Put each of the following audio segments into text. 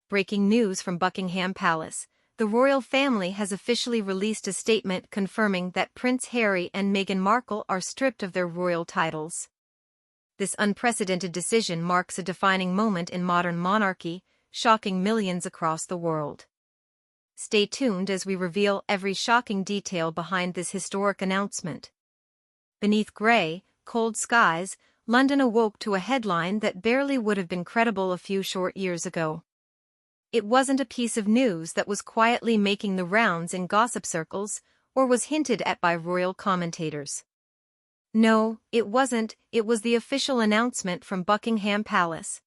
Breaking news from Buckingham Palace. The royal family has officially released a statement confirming that Prince Harry and Meghan Markle are stripped of their royal titles. This unprecedented decision marks a defining moment in modern monarchy, shocking millions across the world. Stay tuned as we reveal every shocking detail behind this historic announcement. Beneath grey, cold skies, London awoke to a headline that barely would have been credible a few short years ago. It wasn't a piece of news that was quietly making the rounds in gossip circles, or was hinted at by royal commentators. No, it wasn't. It was the official announcement from Buckingham Palace.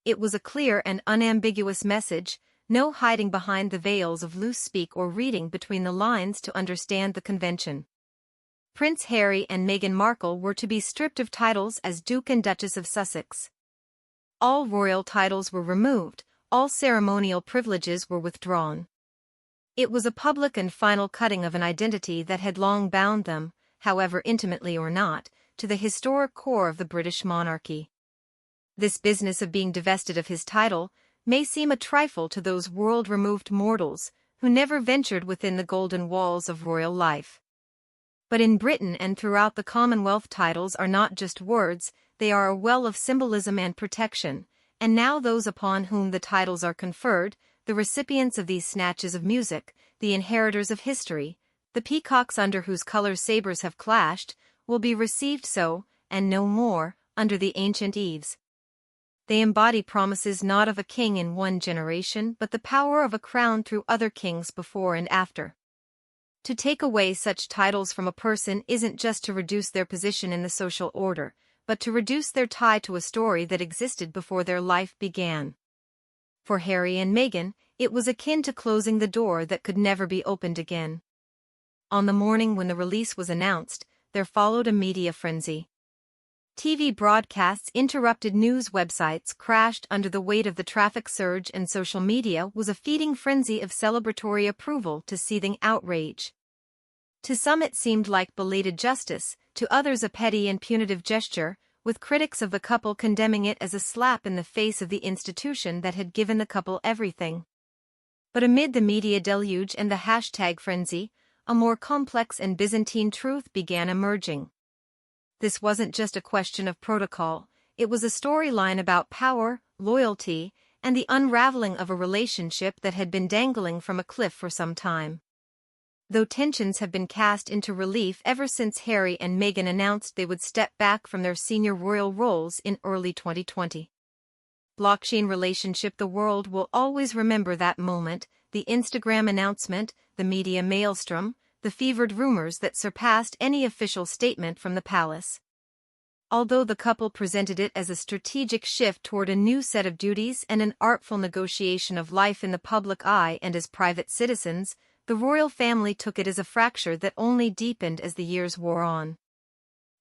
It was a clear and unambiguous message, no hiding behind the veils of loose speak or reading between the lines to understand the convention. Prince Harry and Meghan Markle were to be stripped of titles as Duke and Duchess of Sussex. All royal titles were removed, all ceremonial privileges were withdrawn. It was a public and final cutting of an identity that had long bound them, however intimately or not, to the historic core of the British monarchy. This business of being divested of his title may seem a trifle to those world-removed mortals who never ventured within the golden walls of royal life. But in Britain and throughout the Commonwealth, titles are not just words, they are a well of symbolism and protection, and now those upon whom the titles are conferred, the recipients of these snatches of music, the inheritors of history, the peacocks under whose colors sabres have clashed, will be received so, and no more, under the ancient eaves. They embody promises not of a king in one generation but the power of a crown through other kings before and after. To take away such titles from a person isn't just to reduce their position in the social order, but to reduce their tie to a story that existed before their life began. For Harry and Meghan, it was akin to closing the door that could never be opened again. On the morning when the release was announced, there followed a media frenzy. TV broadcasts interrupted, news websites crashed under the weight of the traffic surge, and social media was a feeding frenzy of celebratory approval to seething outrage. To some it seemed like belated justice, to others a petty and punitive gesture, with critics of the couple condemning it as a slap in the face of the institution that had given the couple everything. But amid the media deluge and the hashtag frenzy, a more complex and Byzantine truth began emerging. This wasn't just a question of protocol, it was a storyline about power, loyalty, and the unraveling of a relationship that had been dangling from a cliff for some time. Though tensions have been cast into relief ever since Harry and Meghan announced they would step back from their senior royal roles in early 2020. Blockchain relationship. The world will always remember that moment, the Instagram announcement, the media maelstrom, the fevered rumors that surpassed any official statement from the palace. Although the couple presented it as a strategic shift toward a new set of duties and an artful negotiation of life in the public eye and as private citizens, the royal family took it as a fracture that only deepened as the years wore on.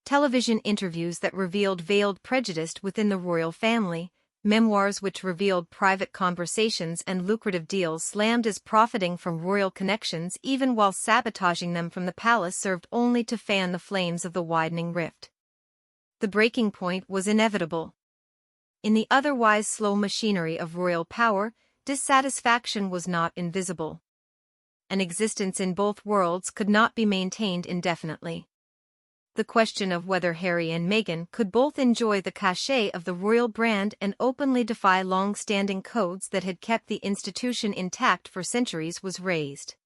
Television interviews that revealed veiled prejudice within the royal family, memoirs which revealed private conversations and lucrative deals slammed as profiting from royal connections even while sabotaging them from the palace served only to fan the flames of the widening rift. The breaking point was inevitable. In the otherwise slow machinery of royal power, dissatisfaction was not invisible. An existence in both worlds could not be maintained indefinitely. The question of whether Harry and Meghan could both enjoy the cachet of the royal brand and openly defy long-standing codes that had kept the institution intact for centuries was raised.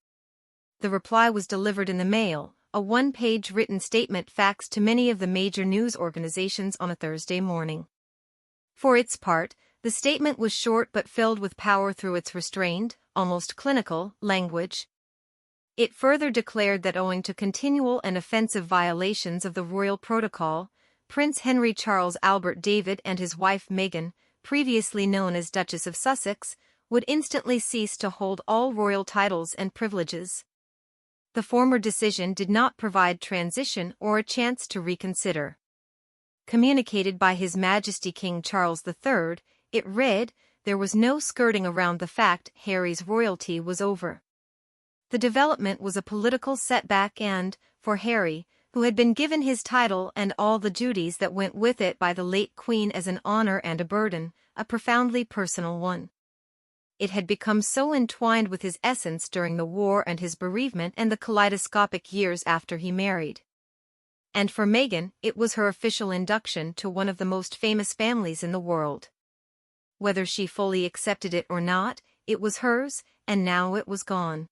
The reply was delivered in the mail, a one-page written statement faxed to many of the major news organizations on a Thursday morning. For its part, the statement was short but filled with power through its restrained, almost clinical, language. It further declared that owing to continual and offensive violations of the royal protocol, Prince Henry Charles Albert David and his wife Meghan, previously known as Duchess of Sussex, would instantly cease to hold all royal titles and privileges. The former decision did not provide transition or a chance to reconsider. Communicated by His Majesty King Charles III, it read, there was no skirting around the fact Harry's royalty was over. The development was a political setback and, for Harry, who had been given his title and all the duties that went with it by the late Queen as an honor and a burden, a profoundly personal one. It had become so entwined with his essence during the war and his bereavement and the kaleidoscopic years after he married. And for Meghan, it was her official induction to one of the most famous families in the world. Whether she fully accepted it or not, it was hers, and now it was gone.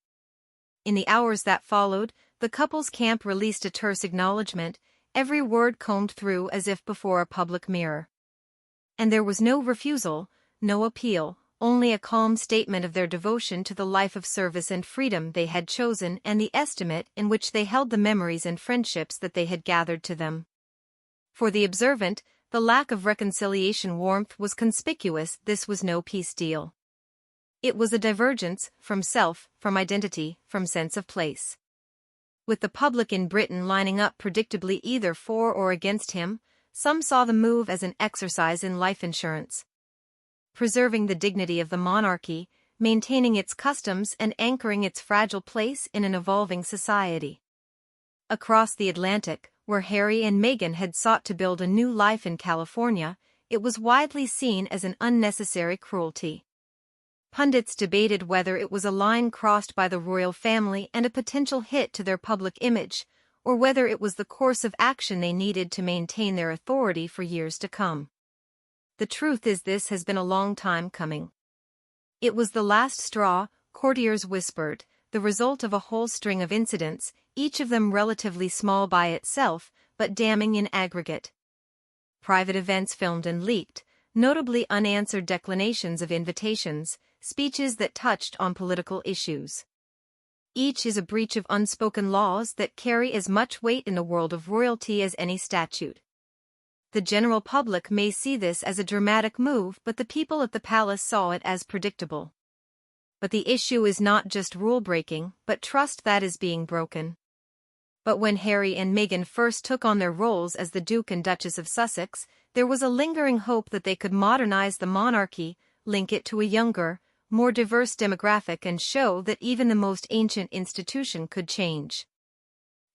In the hours that followed, the couple's camp released a terse acknowledgement, every word combed through as if before a public mirror. And there was no refusal, no appeal, only a calm statement of their devotion to the life of service and freedom they had chosen and the estimate in which they held the memories and friendships that they had gathered to them. For the observant, the lack of reconciliation warmth was conspicuous. This was no peace deal. It was a divergence, from self, from identity, from sense of place. With the public in Britain lining up predictably either for or against him, some saw the move as an exercise in life insurance. Preserving the dignity of the monarchy, maintaining its customs and anchoring its fragile place in an evolving society. Across the Atlantic, where Harry and Meghan had sought to build a new life in California, it was widely seen as an unnecessary cruelty. Pundits debated whether it was a line crossed by the royal family and a potential hit to their public image, or whether it was the course of action they needed to maintain their authority for years to come. The truth is, this has been a long time coming. It was the last straw, courtiers whispered, the result of a whole string of incidents, each of them relatively small by itself, but damning in aggregate. Private events filmed and leaked, notably unanswered declinations of invitations, speeches that touched on political issues. Each is a breach of unspoken laws that carry as much weight in the world of royalty as any statute. The general public may see this as a dramatic move, but the people at the palace saw it as predictable. But the issue is not just rule-breaking, but trust that is being broken. But when Harry and Meghan first took on their roles as the Duke and Duchess of Sussex, there was a lingering hope that they could modernize the monarchy, link it to a younger, more diverse demographic and show that even the most ancient institution could change.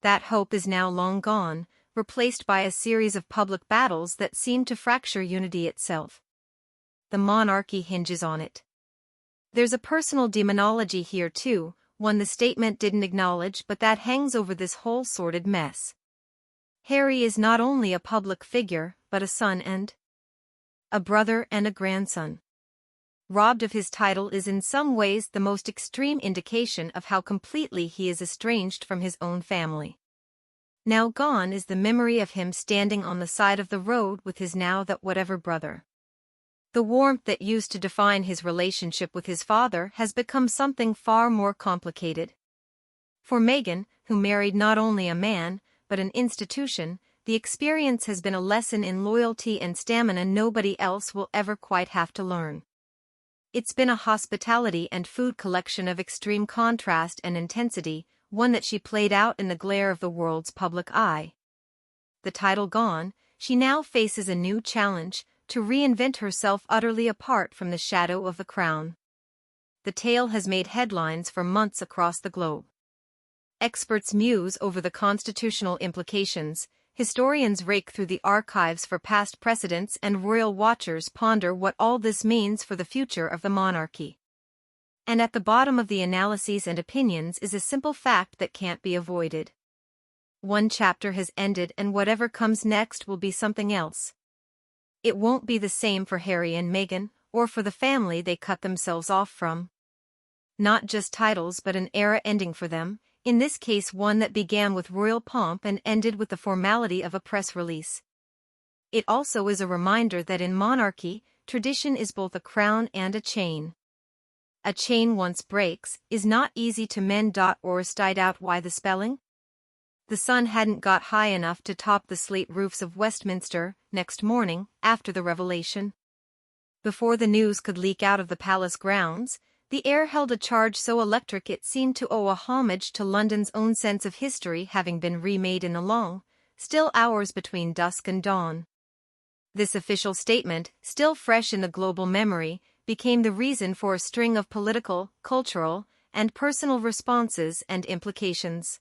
That hope is now long gone, replaced by a series of public battles that seem to fracture unity itself. The monarchy hinges on it. There's a personal demonology here too, one the statement didn't acknowledge but that hangs over this whole sordid mess. Harry is not only a public figure, but a son and a brother and a grandson. Robbed of his title is in some ways the most extreme indication of how completely he is estranged from his own family. Now gone is the memory of him standing on the side of the road with his now that whatever brother. The warmth that used to define his relationship with his father has become something far more complicated. For Meghan, who married not only a man, but an institution, the experience has been a lesson in loyalty and stamina nobody else will ever quite have to learn. It's been a hospitality and food collection of extreme contrast and intensity, one that she played out in the glare of the world's public eye. The title gone, she now faces a new challenge, to reinvent herself utterly apart from the shadow of the crown. The tale has made headlines for months across the globe. Experts muse over the constitutional implications, historians rake through the archives for past precedents and royal watchers ponder what all this means for the future of the monarchy. And at the bottom of the analyses and opinions is a simple fact that can't be avoided. One chapter has ended and whatever comes next will be something else. It won't be the same for Harry and Meghan, or for the family they cut themselves off from. Not just titles but an era ending for them, in this case one that began with royal pomp and ended with the formality of a press release. It also is a reminder that in monarchy, tradition is both a crown and a chain. A chain once breaks, is not easy to mend. Or stide out why the spelling? The sun hadn't got high enough to top the slate roofs of Westminster next morning after the revelation. Before the news could leak out of the palace grounds, the air held a charge so electric it seemed to owe a homage to London's own sense of history having been remade in the long, still hours between dusk and dawn. This official statement, still fresh in the global memory, became the reason for a string of political, cultural, and personal responses and implications.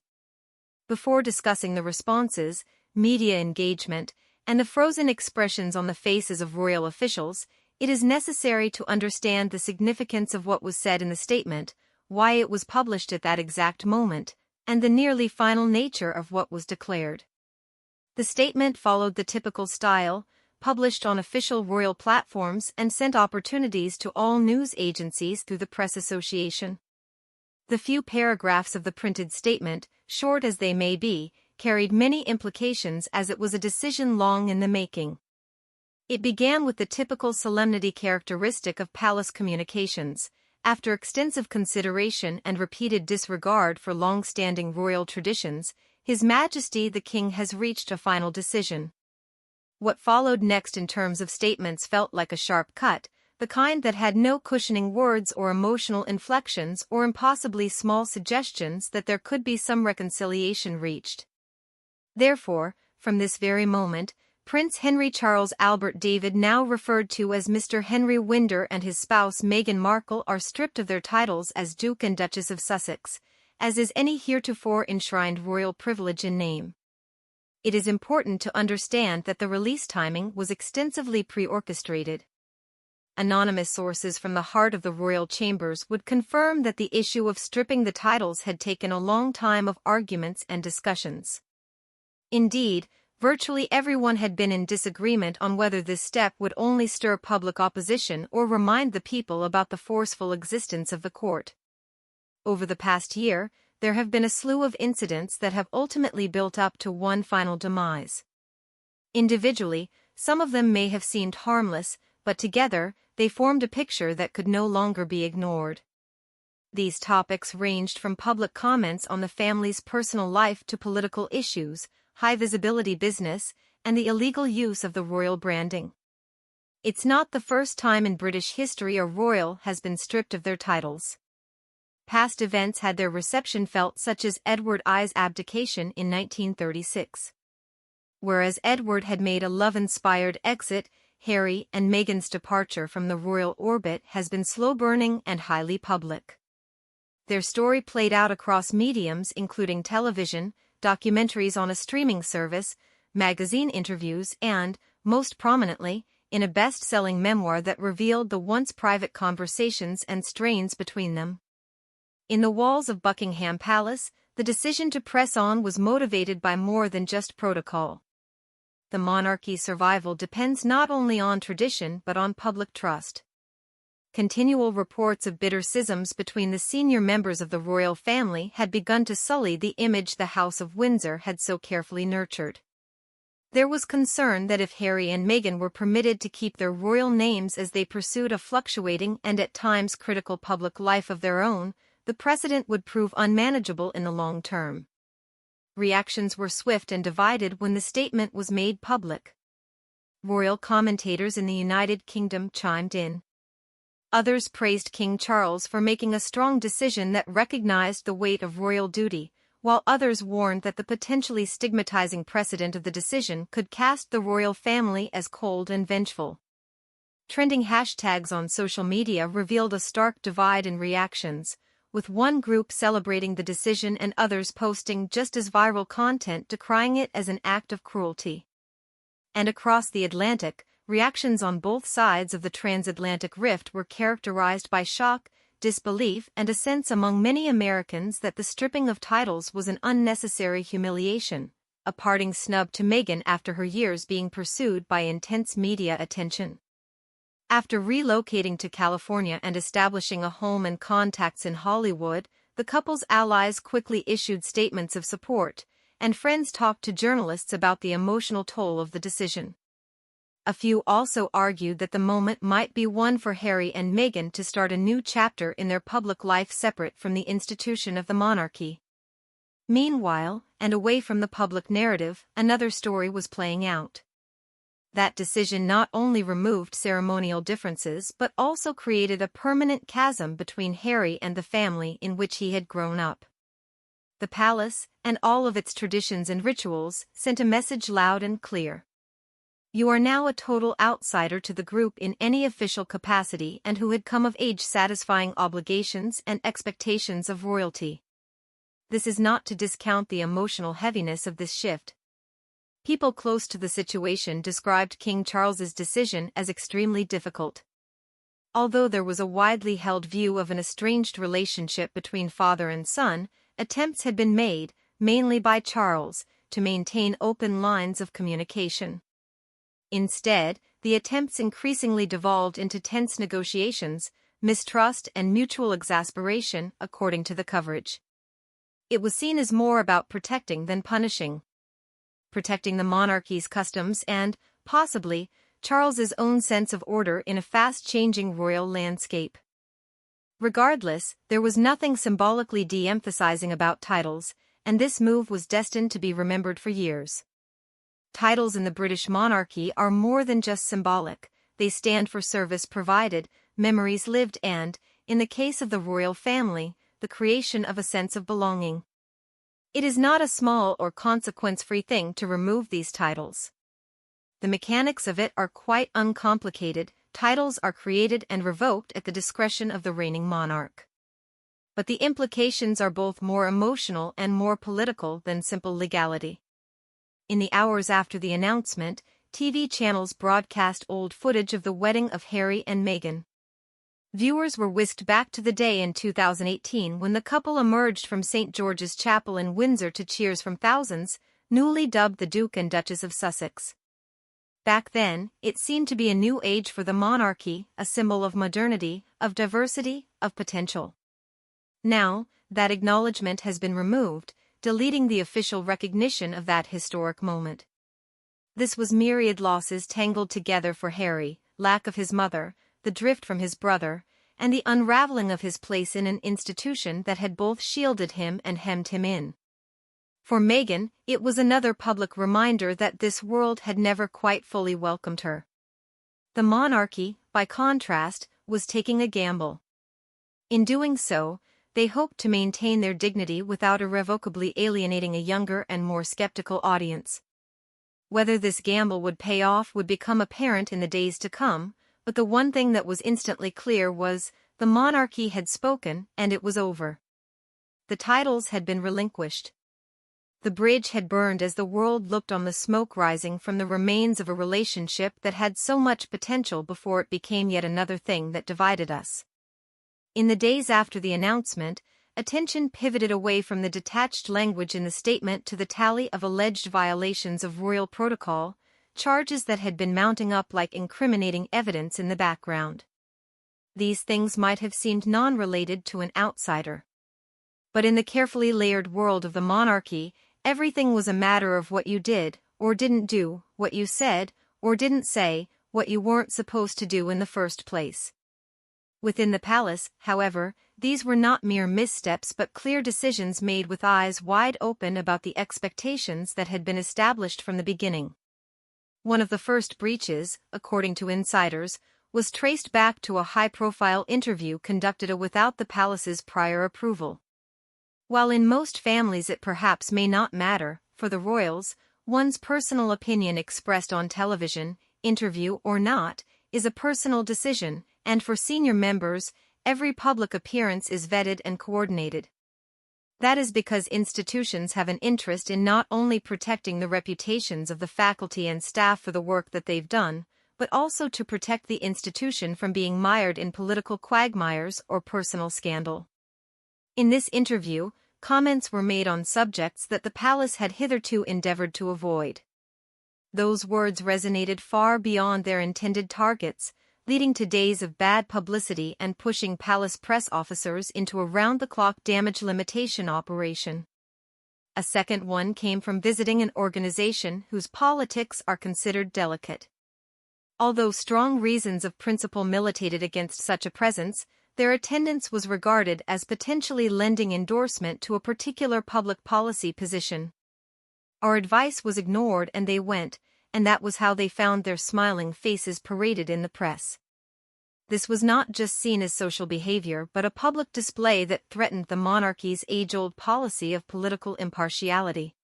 Before discussing the responses, media engagement, and the frozen expressions on the faces of royal officials, It is necessary to understand the significance of what was said in the statement, why it was published at that exact moment, and the nearly final nature of what was declared. The statement followed the typical style, published on official royal platforms and sent opportunities to all news agencies through the Press Association. The few paragraphs of the printed statement, short as they may be, carried many implications as it was a decision long in the making. It began with the typical solemnity characteristic of palace communications. After extensive consideration and repeated disregard for long-standing royal traditions, His Majesty the King has reached a final decision. What followed next in terms of statements felt like a sharp cut, the kind that had no cushioning words or emotional inflections or impossibly small suggestions that there could be some reconciliation reached. Therefore, from this very moment, Prince Henry Charles Albert David, now referred to as Mr. Henry Winder, and his spouse Meghan Markle are stripped of their titles as Duke and Duchess of Sussex, as is any heretofore enshrined royal privilege in name. It is important to understand that the release timing was extensively pre-orchestrated. Anonymous sources from the heart of the royal chambers would confirm that the issue of stripping the titles had taken a long time of arguments and discussions. Indeed, virtually everyone had been in disagreement on whether this step would only stir public opposition or remind the people about the forceful existence of the court. Over the past year, there have been a slew of incidents that have ultimately built up to one final demise. Individually, some of them may have seemed harmless, but together, they formed a picture that could no longer be ignored. These topics ranged from public comments on the family's personal life to political issues, high-visibility business, and the illegal use of the royal branding. It's not the first time in British history a royal has been stripped of their titles. Past events had their reception felt, such as Edward I's abdication in 1936. Whereas Edward had made a love-inspired exit, Harry and Meghan's departure from the royal orbit has been slow-burning and highly public. Their story played out across mediums including television, documentaries on a streaming service, magazine interviews and, most prominently, in a best-selling memoir that revealed the once private conversations and strains between them. In the walls of Buckingham Palace, the decision to press on was motivated by more than just protocol. The monarchy's survival depends not only on tradition but on public trust. Continual reports of bitter schisms between the senior members of the royal family had begun to sully the image the House of Windsor had so carefully nurtured. There was concern that if Harry and Meghan were permitted to keep their royal names as they pursued a fluctuating and at times critical public life of their own, the precedent would prove unmanageable in the long term. Reactions were swift and divided when the statement was made public. Royal commentators in the United Kingdom chimed in. Others praised King Charles for making a strong decision that recognized the weight of royal duty, while others warned that the potentially stigmatizing precedent of the decision could cast the royal family as cold and vengeful. Trending hashtags on social media revealed a stark divide in reactions, with one group celebrating the decision and others posting just as viral content decrying it as an act of cruelty. And across the Atlantic, reactions on both sides of the transatlantic rift were characterized by shock, disbelief, and a sense among many Americans that the stripping of titles was an unnecessary humiliation, a parting snub to Meghan after her years being pursued by intense media attention. After relocating to California and establishing a home and contacts in Hollywood, the couple's allies quickly issued statements of support, and friends talked to journalists about the emotional toll of the decision. A few also argued that the moment might be one for Harry and Meghan to start a new chapter in their public life separate from the institution of the monarchy. Meanwhile, and away from the public narrative, another story was playing out. That decision not only removed ceremonial differences but also created a permanent chasm between Harry and the family in which he had grown up. The palace, and all of its traditions and rituals, sent a message loud and clear. You are now a total outsider to the group in any official capacity and who had come of age satisfying obligations and expectations of royalty. This is not to discount the emotional heaviness of this shift. People close to the situation described King Charles's decision as extremely difficult. Although there was a widely held view of an estranged relationship between father and son, attempts had been made, mainly by Charles, to maintain open lines of communication. Instead, the attempts increasingly devolved into tense negotiations, mistrust and mutual exasperation, according to the coverage. It was seen as more about protecting than punishing. Protecting the monarchy's customs and, possibly, Charles's own sense of order in a fast-changing royal landscape. Regardless, there was nothing symbolically de-emphasizing about titles, and this move was destined to be remembered for years. Titles in the British monarchy are more than just symbolic, they stand for service provided, memories lived and, in the case of the royal family, the creation of a sense of belonging. It is not a small or consequence-free thing to remove these titles. The mechanics of it are quite uncomplicated. Titles are created and revoked at the discretion of the reigning monarch. But the implications are both more emotional and more political than simple legality. In the hours after the announcement, TV channels broadcast old footage of the wedding of Harry and Meghan. Viewers were whisked back to the day in 2018 when the couple emerged from St. George's Chapel in Windsor to cheers from thousands, newly dubbed the Duke and Duchess of Sussex. Back then, it seemed to be a new age for the monarchy, a symbol of modernity, of diversity, of potential. Now, that acknowledgement has been removed, deleting the official recognition of that historic moment. This was myriad losses tangled together for Harry, lack of his mother, the drift from his brother, and the unraveling of his place in an institution that had both shielded him and hemmed him in. For Meghan, it was another public reminder that this world had never quite fully welcomed her. The monarchy, by contrast, was taking a gamble. In doing so, they hoped to maintain their dignity without irrevocably alienating a younger and more skeptical audience. Whether this gamble would pay off would become apparent in the days to come, but the one thing that was instantly clear was, the monarchy had spoken and it was over. The titles had been relinquished. The bridge had burned as the world looked on the smoke rising from the remains of a relationship that had so much potential before it became yet another thing that divided us. In the days after the announcement, attention pivoted away from the detached language in the statement to the tally of alleged violations of royal protocol, charges that had been mounting up like incriminating evidence in the background. These things might have seemed non-related to an outsider. But in the carefully layered world of the monarchy, everything was a matter of what you did, or didn't do, what you said, or didn't say, what you weren't supposed to do in the first place. Within the palace, however, these were not mere missteps but clear decisions made with eyes wide open about the expectations that had been established from the beginning. One of the first breaches, according to insiders, was traced back to a high-profile interview conducted without the palace's prior approval. While in most families it perhaps may not matter, for the royals, one's personal opinion expressed on television, interview or not, is a personal decision, and for senior members, every public appearance is vetted and coordinated. That is because institutions have an interest in not only protecting the reputations of the faculty and staff for the work that they've done, but also to protect the institution from being mired in political quagmires or personal scandal. In this interview, comments were made on subjects that the palace had hitherto endeavored to avoid. Those words resonated far beyond their intended targets, leading to days of bad publicity and pushing palace press officers into a round-the-clock damage limitation operation. A second one came from visiting an organization whose politics are considered delicate. Although strong reasons of principle militated against such a presence, their attendance was regarded as potentially lending endorsement to a particular public policy position. Our advice was ignored and they went, and that was how they found their smiling faces paraded in the press. This was not just seen as social behavior but a public display that threatened the monarchy's age-old policy of political impartiality.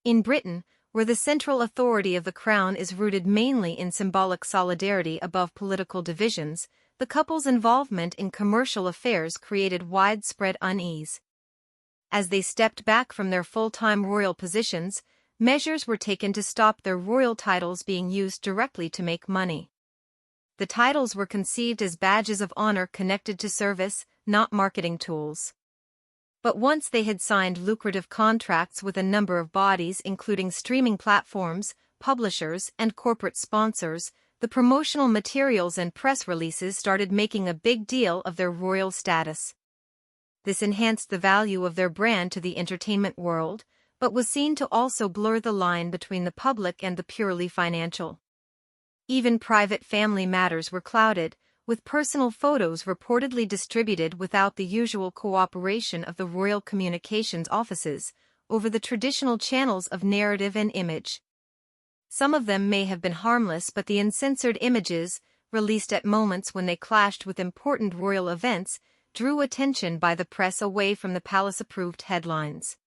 In Britain, where the central authority of the crown is rooted mainly in symbolic solidarity above political divisions, the couple's involvement in commercial affairs created widespread unease. As they stepped back from their full-time royal positions, measures were taken to stop their royal titles being used directly to make money. The titles were conceived as badges of honor connected to service, not marketing tools. But once they had signed lucrative contracts with a number of bodies including streaming platforms, publishers, and corporate sponsors, the promotional materials and press releases started making a big deal of their royal status. This enhanced the value of their brand to the entertainment world, but was seen to also blur the line between the public and the purely financial. Even private family matters were clouded, with personal photos reportedly distributed without the usual cooperation of the royal communications offices, over the traditional channels of narrative and image. Some of them may have been harmless, but the uncensored images, released at moments when they clashed with important royal events, drew attention by the press away from the palace-approved headlines.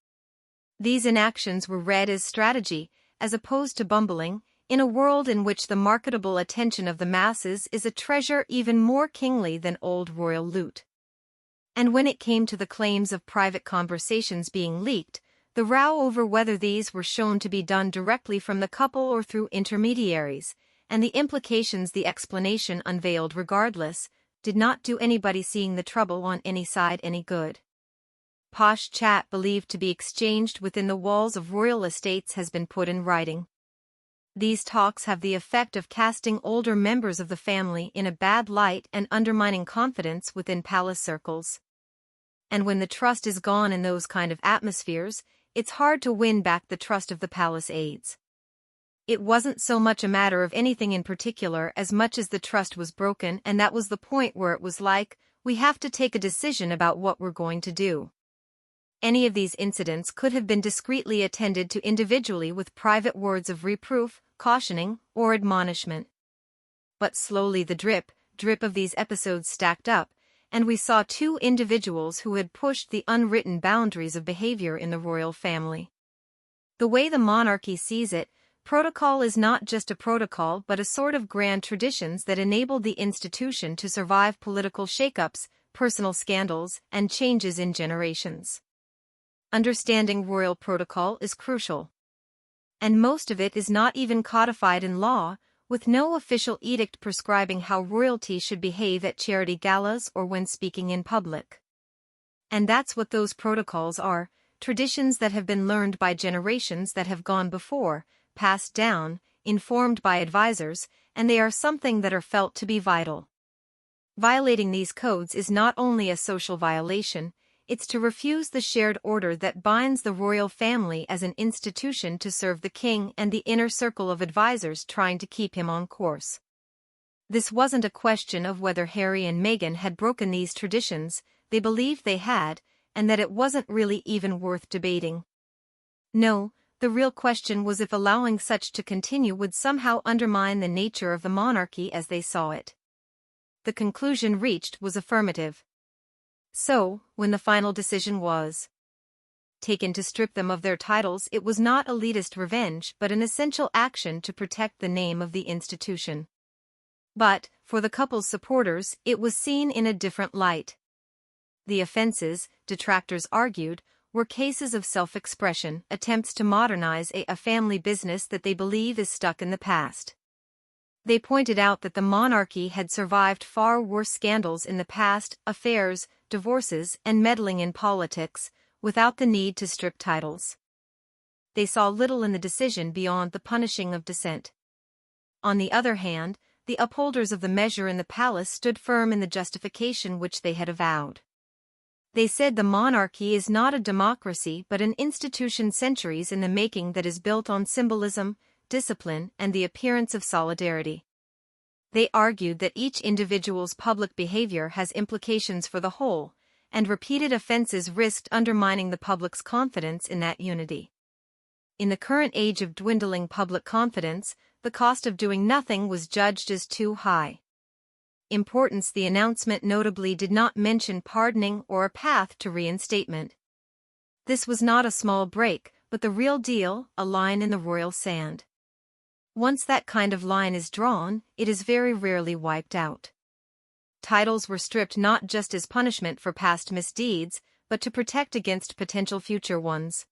These inactions were read as strategy, as opposed to bumbling, in a world in which the marketable attention of the masses is a treasure even more kingly than old royal loot. And when it came to the claims of private conversations being leaked, the row over whether these were shown to be done directly from the couple or through intermediaries, and the implications the explanation unveiled regardless, did not do anybody seeing the trouble on any side any good. Posh chat believed to be exchanged within the walls of royal estates has been put in writing. These talks have the effect of casting older members of the family in a bad light and undermining confidence within palace circles. And when the trust is gone in those kind of atmospheres, it's hard to win back the trust of the palace aides. It wasn't so much a matter of anything in particular as much as the trust was broken, and that was the point where it was like, we have to take a decision about what we're going to do. Any of these incidents could have been discreetly attended to individually with private words of reproof, cautioning, or admonishment. But slowly the drip of these episodes stacked up, and we saw two individuals who had pushed the unwritten boundaries of behavior in the royal family. The way the monarchy sees it, protocol is not just a protocol but a sort of grand traditions that enabled the institution to survive political shakeups, personal scandals, and changes in generations. Understanding royal protocol is crucial. And most of it is not even codified in law, with no official edict prescribing how royalty should behave at charity galas or when speaking in public. And that's what those protocols are, traditions that have been learned by generations that have gone before, passed down, informed by advisors, and they are something that are felt to be vital. Violating these codes is not only a social violation, it's to refuse the shared order that binds the royal family as an institution to serve the king and the inner circle of advisors trying to keep him on course. This wasn't a question of whether Harry and Meghan had broken these traditions, they believed they had, and that it wasn't really even worth debating. No, the real question was if allowing such to continue would somehow undermine the nature of the monarchy as they saw it. The conclusion reached was affirmative. So, when the final decision was taken to strip them of their titles, it was not elitist revenge but an essential action to protect the name of the institution. But, for the couple's supporters, it was seen in a different light. The offenses, detractors argued, were cases of self-expression, attempts to modernize a family business that they believe is stuck in the past. They pointed out that the monarchy had survived far worse scandals in the past, affairs, divorces, and meddling in politics, without the need to strip titles. They saw little in the decision beyond the punishing of dissent. On the other hand, the upholders of the measure in the palace stood firm in the justification which they had avowed. They said the monarchy is not a democracy but an institution centuries in the making that is built on symbolism, discipline, and the appearance of solidarity. They argued that each individual's public behavior has implications for the whole, and repeated offenses risked undermining the public's confidence in that unity. In the current age of dwindling public confidence, the cost of doing nothing was judged as too high. Importance: the announcement notably did not mention pardoning or a path to reinstatement. This was not a small break, but the real deal, a line in the royal sand. Once that kind of line is drawn, it is very rarely wiped out. Titles were stripped not just as punishment for past misdeeds, but to protect against potential future ones.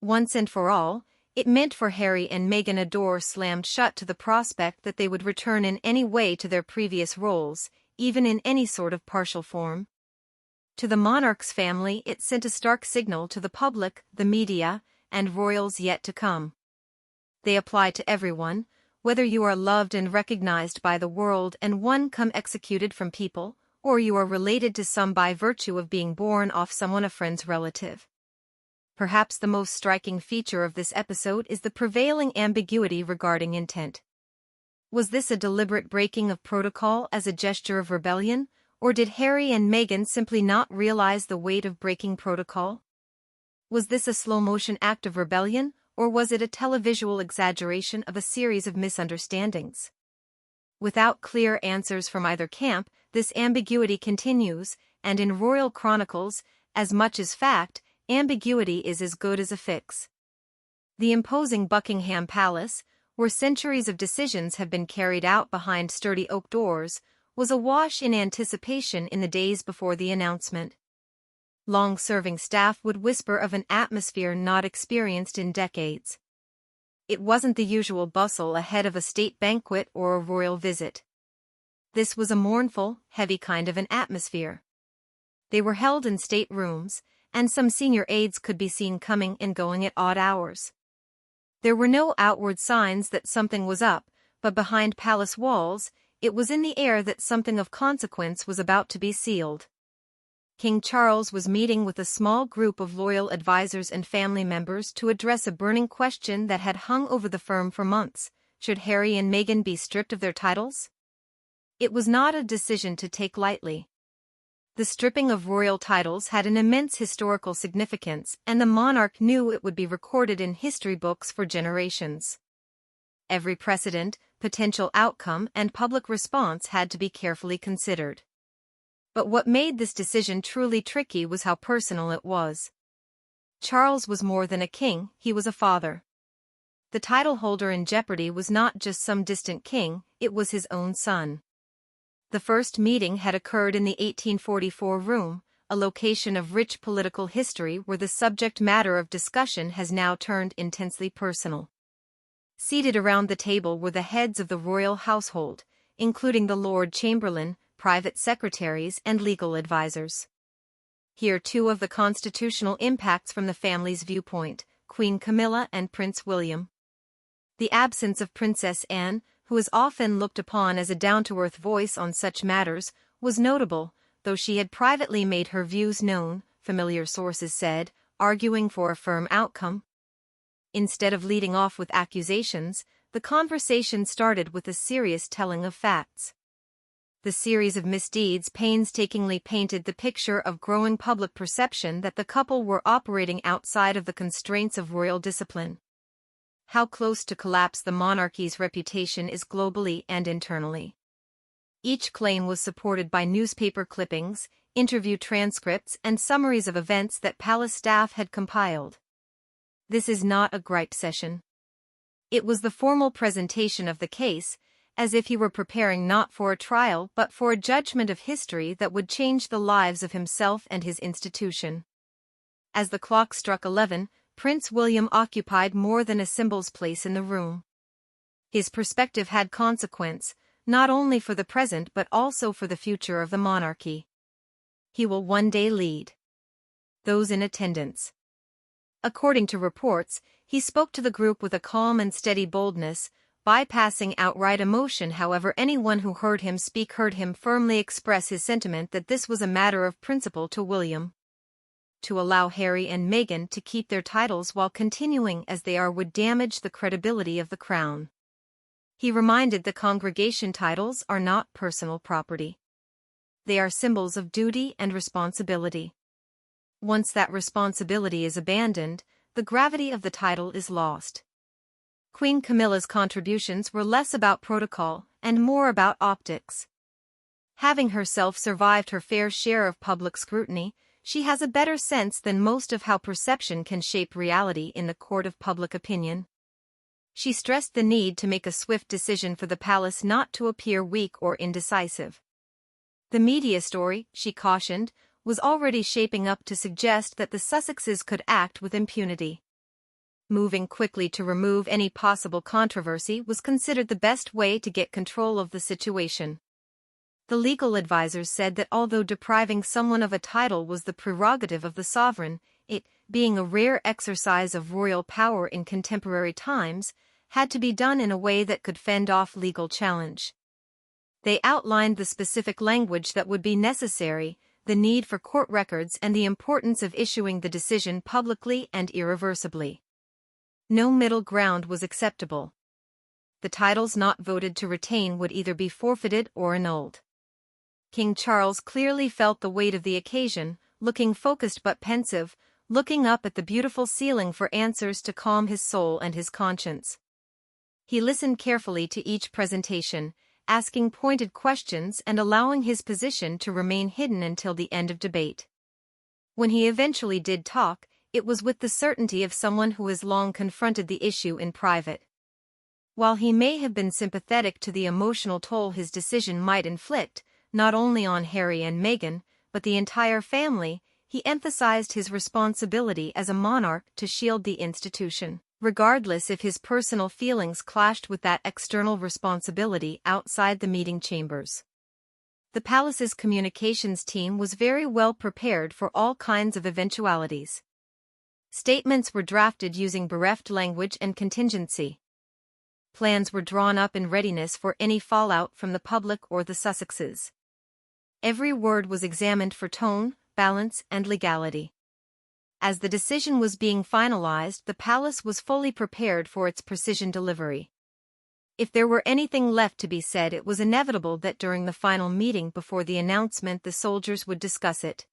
Once and for all, It meant for Harry and Meghan a door slammed shut to the prospect that they would return in any way to their previous roles, even in any sort of partial form. To the monarch's family it sent a stark signal to the public, the media, and royals yet to come. They apply to everyone, whether you are loved and recognized by the world and one come executed from people, or you are related to some by virtue of being born off someone a friend's relative. Perhaps the most striking feature of this episode is the prevailing ambiguity regarding intent. Was this a deliberate breaking of protocol as a gesture of rebellion, or did Harry and Meghan simply not realize the weight of breaking protocol? Was this a slow-motion act of rebellion, or was it a televisual exaggeration of a series of misunderstandings? Without clear answers from either camp, this ambiguity continues, and in royal chronicles, as much as fact, ambiguity is as good as a fix. The imposing Buckingham Palace, where centuries of decisions have been carried out behind sturdy oak doors, was awash in anticipation in the days before the announcement. Long-serving staff would whisper of an atmosphere not experienced in decades. It wasn't the usual bustle ahead of a state banquet or a royal visit. This was a mournful, heavy kind of an atmosphere. They were held in staterooms, and some senior aides could be seen coming and going at odd hours. There were no outward signs that something was up, but behind palace walls, it was in the air that something of consequence was about to be sealed. King Charles was meeting with a small group of loyal advisors and family members to address a burning question that had hung over the firm for months: should Harry and Meghan be stripped of their titles? It was not a decision to take lightly. The stripping of royal titles had an immense historical significance, and the monarch knew it would be recorded in history books for generations. Every precedent, potential outcome, and public response had to be carefully considered. But what made this decision truly tricky was how personal it was. Charles was more than a king, he was a father. The title holder in jeopardy was not just some distant king, it was his own son. The first meeting had occurred in the 1844 room, a location of rich political history where the subject matter of discussion has now turned intensely personal. Seated around the table were the heads of the royal household, including the Lord Chamberlain, private secretaries, and legal advisors. Here two of the constitutional impacts from the family's viewpoint, Queen Camilla and Prince William. The absence of Princess Anne, who is often looked upon as a down-to-earth voice on such matters, was notable, though she had privately made her views known, familiar sources said, arguing for a firm outcome. Instead of leading off with accusations, the conversation started with a serious telling of facts. The series of misdeeds painstakingly painted the picture of growing public perception that the couple were operating outside of the constraints of royal discipline. How close to collapse the monarchy's reputation is globally and internally. Each claim was supported by newspaper clippings, interview transcripts, and summaries of events that palace staff had compiled. This is not a gripe session. It was the formal presentation of the case, as if he were preparing not for a trial but for a judgment of history that would change the lives of himself and his institution. As the clock struck 11, Prince William occupied more than a symbol's place in the room. His perspective had consequence, not only for the present but also for the future of the monarchy. He will one day lead those in attendance. According to reports, he spoke to the group with a calm and steady boldness, bypassing outright emotion. However, anyone who heard him speak heard him firmly express his sentiment that this was a matter of principle to William. To allow Harry and Meghan to keep their titles while continuing as they are would damage the credibility of the crown. He reminded the congregation titles are not personal property. They are symbols of duty and responsibility. Once that responsibility is abandoned, the gravity of the title is lost. Queen Camilla's contributions were less about protocol and more about optics. Having herself survived her fair share of public scrutiny, she has a better sense than most of how perception can shape reality in the court of public opinion. She stressed the need to make a swift decision for the palace not to appear weak or indecisive. The media story, she cautioned, was already shaping up to suggest that the Sussexes could act with impunity. Moving quickly to remove any possible controversy was considered the best way to get control of the situation. The legal advisors said that although depriving someone of a title was the prerogative of the sovereign, it, being a rare exercise of royal power in contemporary times, had to be done in a way that could fend off legal challenge. They outlined the specific language that would be necessary, the need for court records, and the importance of issuing the decision publicly and irreversibly. No middle ground was acceptable. The titles not voted to retain would either be forfeited or annulled. King Charles clearly felt the weight of the occasion, looking focused but pensive, looking up at the beautiful ceiling for answers to calm his soul and his conscience. He listened carefully to each presentation, asking pointed questions and allowing his position to remain hidden until the end of debate. When he eventually did talk, it was with the certainty of someone who has long confronted the issue in private. While he may have been sympathetic to the emotional toll his decision might inflict, not only on Harry and Meghan, but the entire family, he emphasized his responsibility as a monarch to shield the institution, regardless if his personal feelings clashed with that external responsibility outside the meeting chambers. The palace's communications team was very well prepared for all kinds of eventualities. Statements were drafted using bereft language and contingency. Plans were drawn up in readiness for any fallout from the public or the Sussexes. Every word was examined for tone, balance, and legality. As the decision was being finalized, the palace was fully prepared for its precision delivery. If there were anything left to be said, it was inevitable that during the final meeting before the announcement the soldiers would discuss it.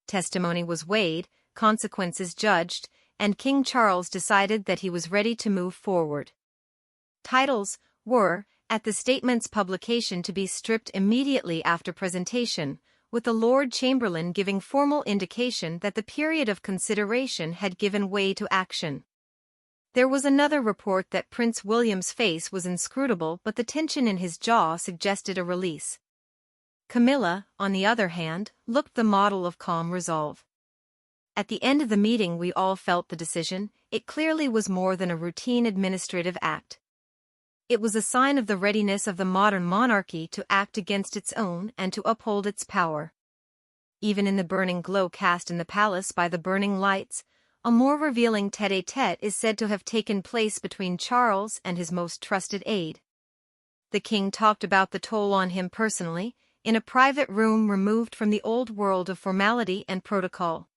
Testimony was weighed, consequences judged, and King Charles decided that he was ready to move forward. Titles were, at the statement's publication, to be stripped immediately after presentation, with the Lord Chamberlain giving formal indication that the period of consideration had given way to action. There was another report that Prince William's face was inscrutable, but the tension in his jaw suggested a release. Camilla, on the other hand, looked the model of calm resolve. At the end of the meeting we all felt the decision, it clearly was more than a routine administrative act. It was a sign of the readiness of the modern monarchy to act against its own and to uphold its power. Even in the burning glow cast in the palace by the burning lights, a more revealing tête-à-tête is said to have taken place between Charles and his most trusted aide. The king talked about the toll on him personally, in a private room removed from the old world of formality and protocol.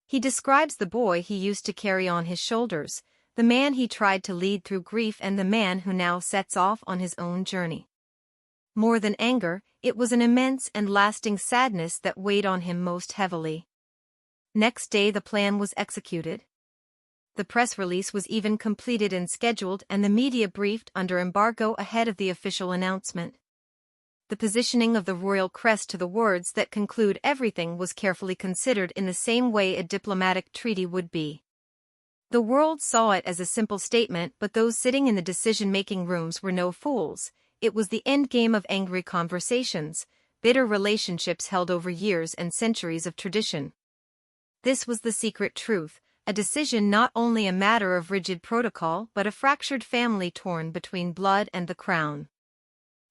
He describes the boy he used to carry on his shoulders, the man he tried to lead through grief, and the man who now sets off on his own journey. More than anger, it was an immense and lasting sadness that weighed on him most heavily. Next day the plan was executed. The press release was even completed and scheduled, and the media briefed under embargo ahead of the official announcement. The positioning of the royal crest to the words that conclude everything was carefully considered in the same way a diplomatic treaty would be. The world saw it as a simple statement, but those sitting in the decision-making rooms were no fools. It was the endgame of angry conversations, bitter relationships held over years and centuries of tradition. This was the secret truth, a decision not only a matter of rigid protocol but a fractured family torn between blood and the crown.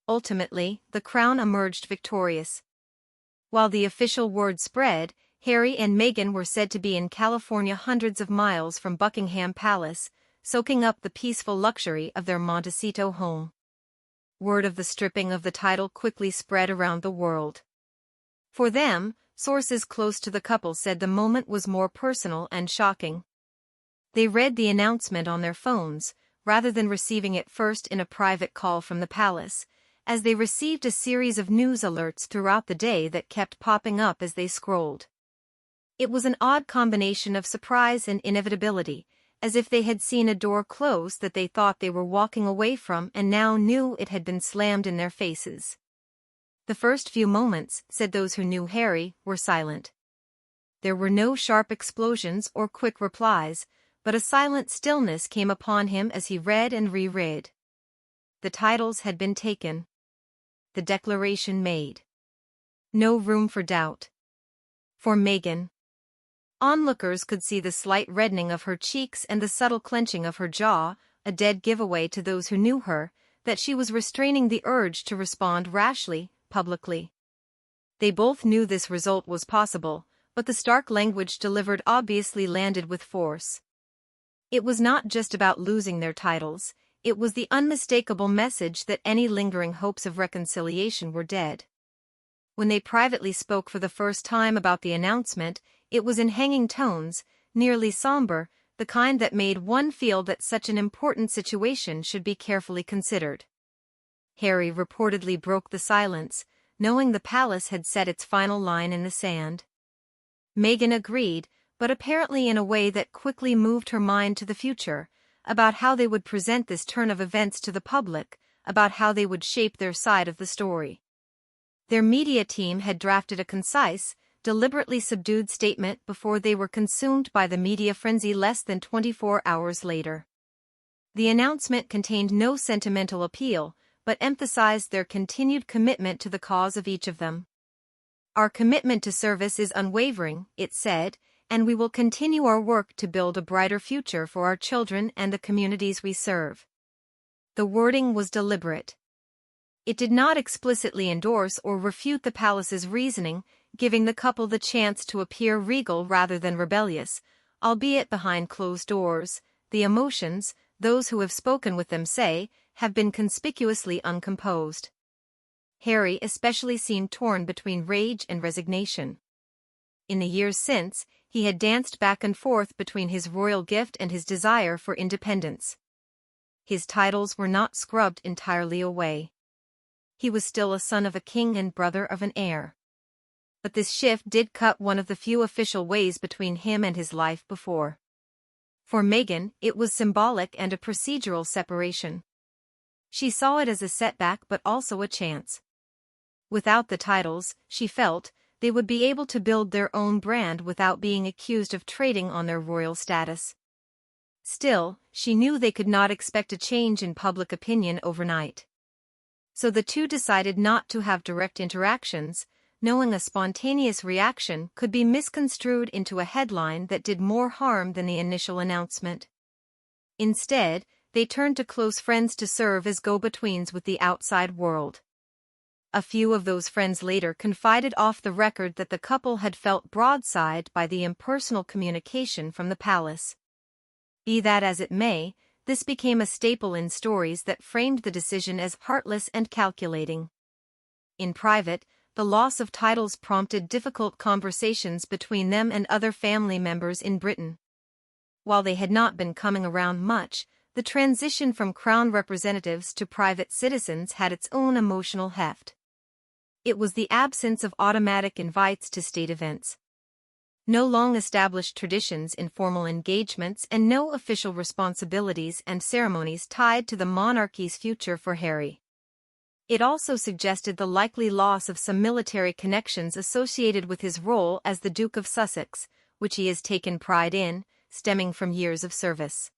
Ultimately, the crown emerged victorious. While the official word spread, Harry and Meghan were said to be in California, hundreds of miles from Buckingham Palace, soaking up the peaceful luxury of their Montecito home. Word of the stripping of the title quickly spread around the world. For them, sources close to the couple said the moment was more personal and shocking. They read the announcement on their phones, rather than receiving it first in a private call from the palace, as they received a series of news alerts throughout the day that kept popping up as they scrolled. It was an odd combination of surprise and inevitability, as if they had seen a door close that they thought they were walking away from and now knew it had been slammed in their faces. The first few moments, said those who knew Harry, were silent. There were no sharp explosions or quick replies, but a silent stillness came upon him as he read and reread. The titles had been taken. The declaration made. No room for doubt. For Meghan. Onlookers could see the slight reddening of her cheeks and the subtle clenching of her jaw, a dead giveaway to those who knew her, that she was restraining the urge to respond rashly, publicly. They both knew this result was possible, but the stark language delivered obviously landed with force. It was not just about losing their titles, it was the unmistakable message that any lingering hopes of reconciliation were dead. When they privately spoke for the first time about the announcement, it was in hanging tones, nearly somber, the kind that made one feel that such an important situation should be carefully considered. Harry reportedly broke the silence, knowing the palace had set its final line in the sand. Meghan agreed, but apparently in a way that quickly moved her mind to the future, about how they would present this turn of events to the public, about how they would shape their side of the story. Their media team had drafted a concise, deliberately subdued statement before they were consumed by the media frenzy less than 24 hours later. The announcement contained no sentimental appeal, but emphasized their continued commitment to the cause of each of them. "Our commitment to service is unwavering," it said, "and we will continue our work to build a brighter future for our children and the communities we serve." The wording was deliberate. It did not explicitly endorse or refute the palace's reasoning, giving the couple the chance to appear regal rather than rebellious, albeit behind closed doors. The emotions, those who have spoken with them say, have been conspicuously uncomposed. Harry especially seemed torn between rage and resignation. In the years since, he had danced back and forth between his royal gift and his desire for independence. His titles were not scrubbed entirely away. He was still a son of a king and brother of an heir. But this shift did cut one of the few official ways between him and his life before. For Meghan, it was symbolic and a procedural separation. She saw it as a setback but also a chance. Without the titles, she felt, they would be able to build their own brand without being accused of trading on their royal status. Still, she knew they could not expect a change in public opinion overnight. So the two decided not to have direct interactions, knowing a spontaneous reaction could be misconstrued into a headline that did more harm than the initial announcement. Instead, they turned to close friends to serve as go-betweens with the outside world. A few of those friends later confided off the record that the couple had felt broadsided by the impersonal communication from the palace. Be that as it may, this became a staple in stories that framed the decision as heartless and calculating. In private, the loss of titles prompted difficult conversations between them and other family members in Britain. While they had not been coming around much, the transition from crown representatives to private citizens had its own emotional heft. It was the absence of automatic invites to state events. No long-established traditions in formal engagements and no official responsibilities and ceremonies tied to the monarchy's future for Harry. It also suggested the likely loss of some military connections associated with his role as the Duke of Sussex, which he has taken pride in, stemming from years of service.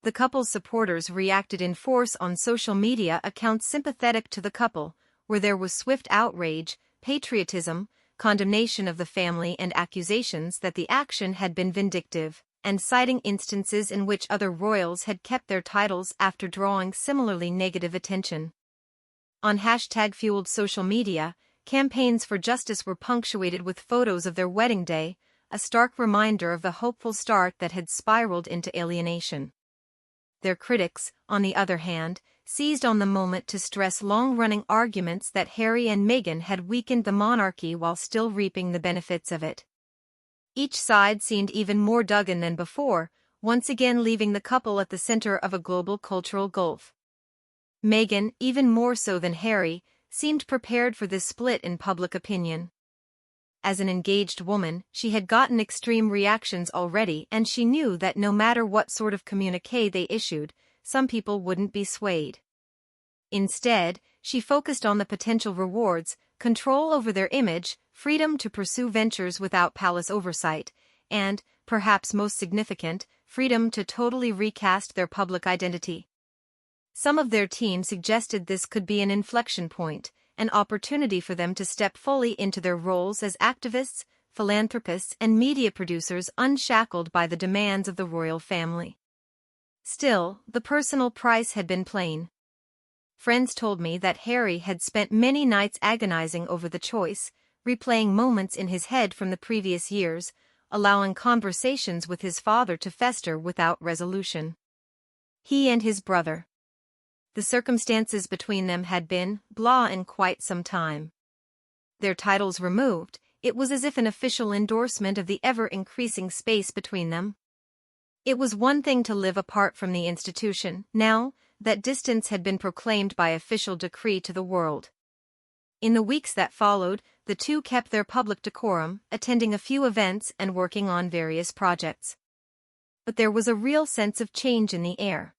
The couple's supporters reacted in force on social media accounts sympathetic to the couple, where there was swift outrage, patriotism, condemnation of the family and accusations that the action had been vindictive, and citing instances in which other royals had kept their titles after drawing similarly negative attention. On #fueled social media, campaigns for justice were punctuated with photos of their wedding day, a stark reminder of the hopeful start that had spiraled into alienation. Their critics, on the other hand, seized on the moment to stress long-running arguments that Harry and Meghan had weakened the monarchy while still reaping the benefits of it. Each side seemed even more dug-in than before, once again leaving the couple at the center of a global cultural gulf. Meghan, even more so than Harry, seemed prepared for this split in public opinion. As an engaged woman, she had gotten extreme reactions already, and she knew that no matter what sort of communiqué they issued, some people wouldn't be swayed. Instead, she focused on the potential rewards, control over their image, freedom to pursue ventures without palace oversight, and, perhaps most significant, freedom to totally recast their public identity. Some of their team suggested this could be an inflection point, an opportunity for them to step fully into their roles as activists, philanthropists and media producers unshackled by the demands of the royal family. Still, the personal price had been plain. Friends told me that Harry had spent many nights agonizing over the choice, replaying moments in his head from the previous years, allowing conversations with his father to fester without resolution. He and his brother. The circumstances between them had been blah in quite some time. Their titles removed, it was as if an official endorsement of the ever-increasing space between them. It was one thing to live apart from the institution, now that distance had been proclaimed by official decree to the world. In the weeks that followed, the two kept their public decorum, attending a few events and working on various projects. But there was a real sense of change in the air.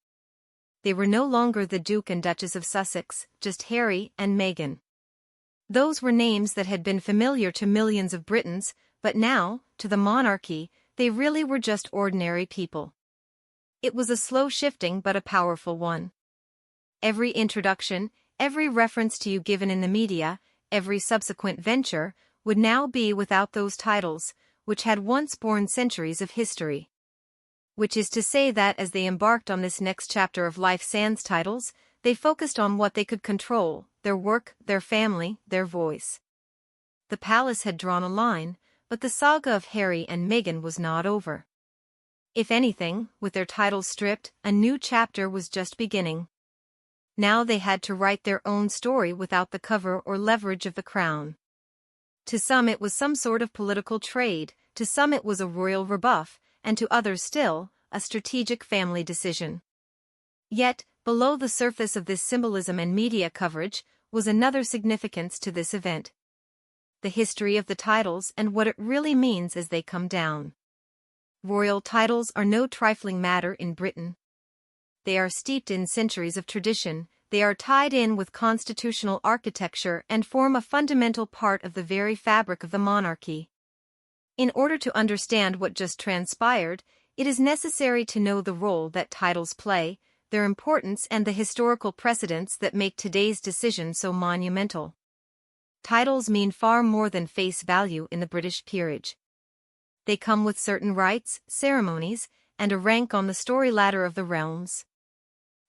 They were no longer the Duke and Duchess of Sussex, just Harry and Meghan. Those were names that had been familiar to millions of Britons, but now, to the monarchy, they really were just ordinary people. It was a slow shifting but a powerful one. Every introduction, every reference to you given in the media, every subsequent venture, would now be without those titles, which had once borne centuries of history. Which is to say that as they embarked on this next chapter of life sans titles, they focused on what they could control, their work, their family, their voice. The palace had drawn a line, but the saga of Harry and Meghan was not over. If anything, with their titles stripped, a new chapter was just beginning. Now they had to write their own story without the cover or leverage of the crown. To some it was some sort of political trade, to some it was a royal rebuff, and to others still, a strategic family decision. Yet, below the surface of this symbolism and media coverage, was another significance to this event. The history of the titles and what it really means as they come down. Royal titles are no trifling matter in Britain. They are steeped in centuries of tradition, they are tied in with constitutional architecture and form a fundamental part of the very fabric of the monarchy. In order to understand what just transpired, it is necessary to know the role that titles play, their importance and the historical precedents that make today's decision so monumental. Titles mean far more than face value in the British peerage. They come with certain rites, ceremonies, and a rank on the story ladder of the realms.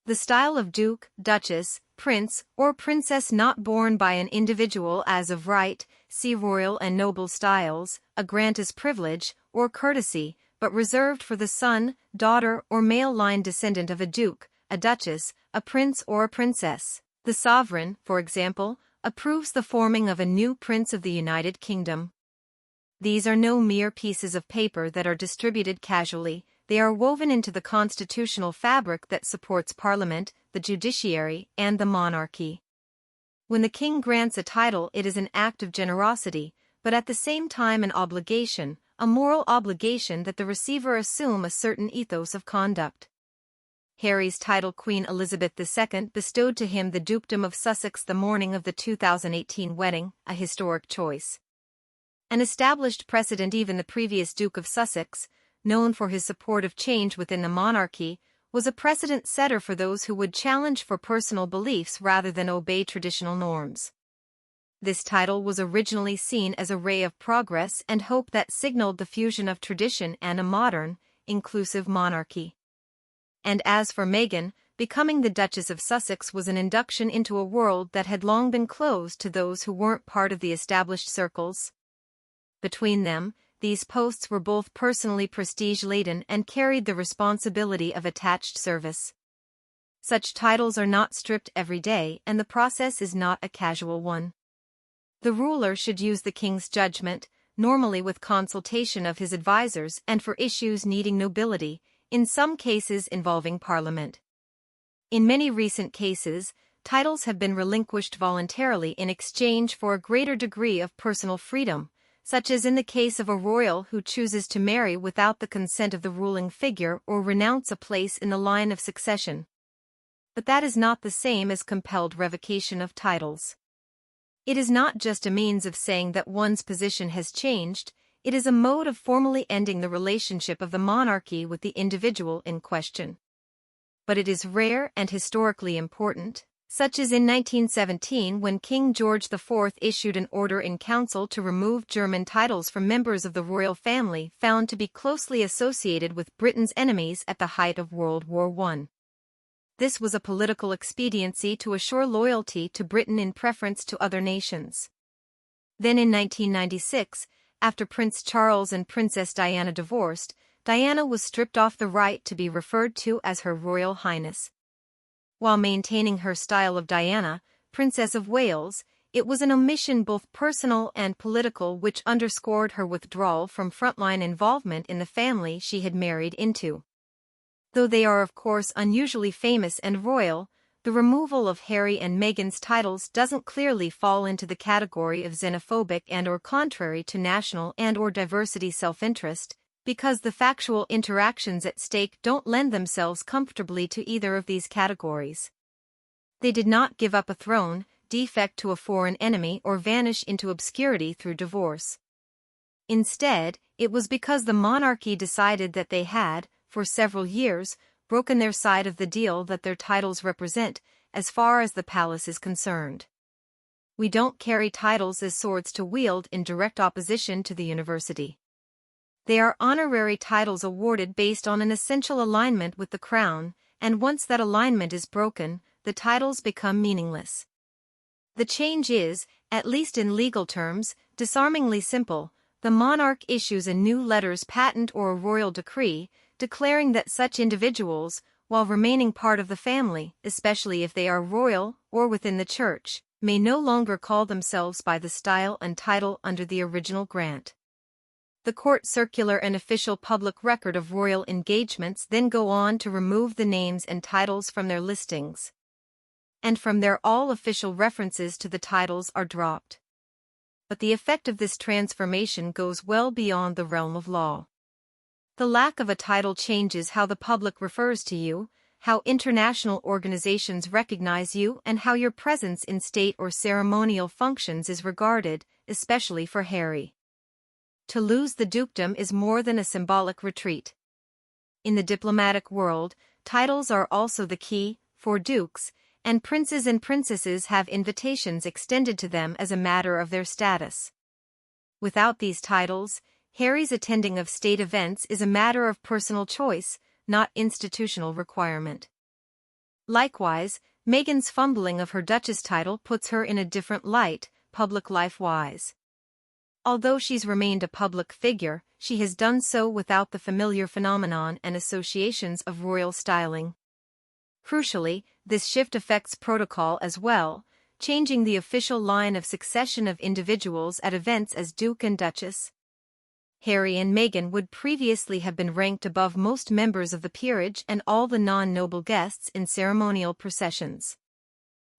The style of Duke, Duchess, Prince, or Princess not borne by an individual as of right, see Royal and Noble styles, a grant is privilege, or courtesy, but reserved for the son, daughter or male line descendant of a duke, a duchess, a prince or a princess. The sovereign, for example, approves the forming of a new prince of the United Kingdom. These are no mere pieces of paper that are distributed casually, they are woven into the constitutional fabric that supports Parliament, the judiciary, and the monarchy. When the king grants a title, it is an act of generosity, but at the same time an obligation, a moral obligation that the receiver assume a certain ethos of conduct. Harry's title Queen Elizabeth II bestowed to him the dukedom of Sussex the morning of the 2018 wedding, a historic choice. An established precedent. Even the previous Duke of Sussex, known for his support of change within the monarchy, was a precedent setter for those who would challenge for personal beliefs rather than obey traditional norms. This title was originally seen as a ray of progress and hope that signaled the fusion of tradition and a modern, inclusive monarchy. And as for Meghan, becoming the Duchess of Sussex was an induction into a world that had long been closed to those who weren't part of the established circles. Between them, these posts were both personally prestige-laden and carried the responsibility of attached service. Such titles are not stripped every day, and the process is not a casual one. The ruler should use the king's judgment, normally with consultation of his advisers and for issues needing nobility, in some cases involving Parliament. In many recent cases, titles have been relinquished voluntarily in exchange for a greater degree of personal freedom, such as in the case of a royal who chooses to marry without the consent of the ruling figure or renounce a place in the line of succession. But that is not the same as compelled revocation of titles. It is not just a means of saying that one's position has changed, it is a mode of formally ending the relationship of the monarchy with the individual in question. But it is rare and historically important, such as in 1917 when King George IV issued an order in council to remove German titles from members of the royal family found to be closely associated with Britain's enemies at the height of World War I. This was a political expediency to assure loyalty to Britain in preference to other nations. Then in 1996, after Prince Charles and Princess Diana divorced, Diana was stripped of the right to be referred to as Her Royal Highness. While maintaining her style of Diana, Princess of Wales, it was an omission both personal and political which underscored her withdrawal from frontline involvement in the family she had married into. Though they are of course unusually famous and royal, the removal of Harry and Meghan's titles doesn't clearly fall into the category of xenophobic and/or contrary to national and/or diversity self-interest, because the factual interactions at stake don't lend themselves comfortably to either of these categories. They did not give up a throne, defect to a foreign enemy or vanish into obscurity through divorce. Instead, it was because the monarchy decided that they had, for several years, broken their side of the deal that their titles represent, as far as the palace is concerned. We don't carry titles as swords to wield in direct opposition to the university. They are honorary titles awarded based on an essential alignment with the crown, and once that alignment is broken, the titles become meaningless. The change is, at least in legal terms, disarmingly simple. The monarch issues a new letters patent or a royal decree, declaring that such individuals, while remaining part of the family, especially if they are royal or within the church, may no longer call themselves by the style and title under the original grant. The court circular and official public record of royal engagements then go on to remove the names and titles from their listings. And from there all official references to the titles are dropped. But the effect of this transformation goes well beyond the realm of law. The lack of a title changes how the public refers to you, how international organizations recognize you, and how your presence in state or ceremonial functions is regarded, especially for Harry. To lose the dukedom is more than a symbolic retreat. In the diplomatic world, titles are also the key, for dukes, and princes and princesses have invitations extended to them as a matter of their status. Without these titles, Harry's attending of state events is a matter of personal choice, not institutional requirement. Likewise, Meghan's fumbling of her Duchess title puts her in a different light, public life-wise. Although she's remained a public figure, she has done so without the familiar phenomenon and associations of royal styling. Crucially, this shift affects protocol as well, changing the official line of succession of individuals at events as Duke and Duchess. Harry and Meghan would previously have been ranked above most members of the peerage and all the non-noble guests in ceremonial processions.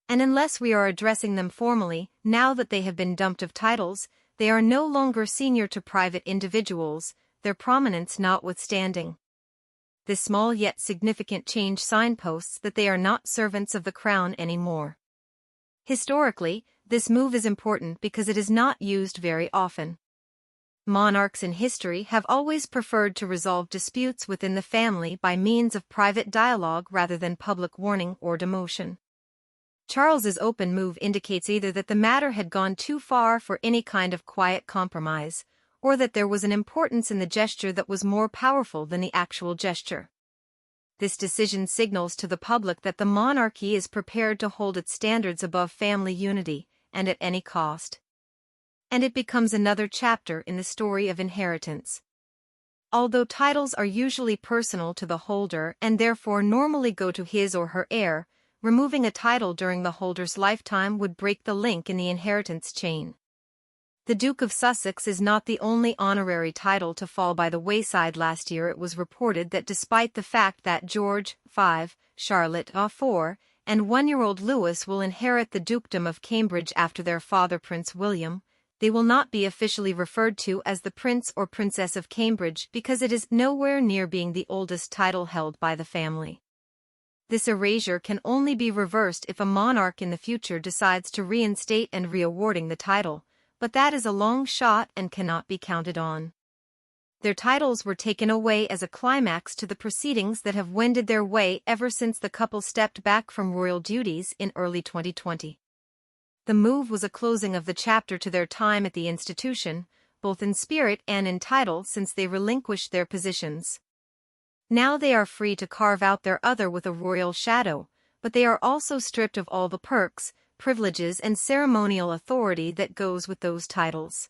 And unless we are addressing them formally, now that they have been dumped of titles, they are no longer senior to private individuals, their prominence notwithstanding. This small yet significant change signposts that they are not servants of the crown anymore. Historically, this move is important because it is not used very often. Monarchs in history have always preferred to resolve disputes within the family by means of private dialogue rather than public warning or demotion. Charles's open move indicates either that the matter had gone too far for any kind of quiet compromise, or that there was an importance in the gesture that was more powerful than the actual gesture. This decision signals to the public that the monarchy is prepared to hold its standards above family unity, and at any cost. And it becomes another chapter in the story of inheritance. Although titles are usually personal to the holder and therefore normally go to his or her heir, removing a title during the holder's lifetime would break the link in the inheritance chain. The Duke of Sussex is not the only honorary title to fall by the wayside. Last year it was reported that despite the fact that George V, Charlotte IV, and one-year-old Louis will inherit the dukedom of Cambridge after their father Prince William, they will not be officially referred to as the Prince or Princess of Cambridge because it is nowhere near being the oldest title held by the family. This erasure can only be reversed if a monarch in the future decides to reinstate and re-awarding the title, but that is a long shot and cannot be counted on. Their titles were taken away as a climax to the proceedings that have wended their way ever since the couple stepped back from royal duties in early 2020. The move was a closing of the chapter to their time at the institution, both in spirit and in title, since they relinquished their positions. Now they are free to carve out their other with a royal shadow, but they are also stripped of all the perks, privileges and ceremonial authority that goes with those titles.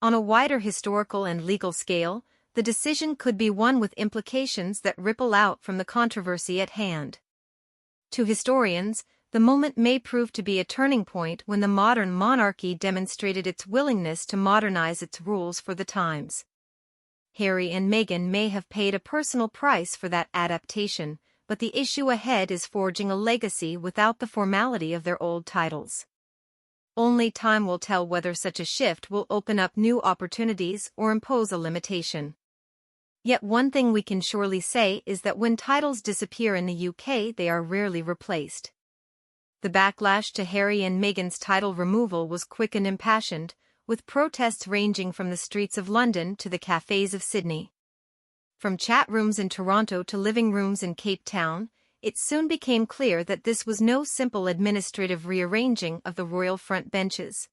On a wider historical and legal scale, the decision could be one with implications that ripple out from the controversy at hand. To historians, the moment may prove to be a turning point when the modern monarchy demonstrated its willingness to modernize its rules for the times. Harry and Meghan may have paid a personal price for that adaptation, but the issue ahead is forging a legacy without the formality of their old titles. Only time will tell whether such a shift will open up new opportunities or impose a limitation. Yet one thing we can surely say is that when titles disappear in the UK, they are rarely replaced. The backlash to Harry and Meghan's title removal was quick and impassioned, with protests ranging from the streets of London to the cafes of Sydney. From chat rooms in Toronto to living rooms in Cape Town, it soon became clear that this was no simple administrative rearranging of the royal front benches.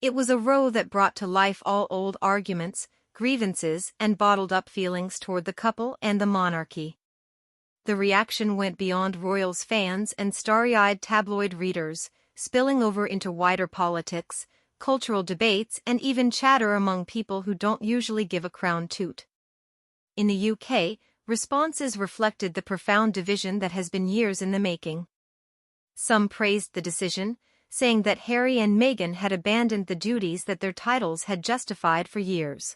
It was a row that brought to life all old arguments, grievances, and bottled-up feelings toward the couple and the monarchy. The reaction went beyond royals fans and starry-eyed tabloid readers, spilling over into wider politics, cultural debates, and even chatter among people who don't usually give a crown toot. In the UK, responses reflected the profound division that has been years in the making. Some praised the decision, saying that Harry and Meghan had abandoned the duties that their titles had justified for years.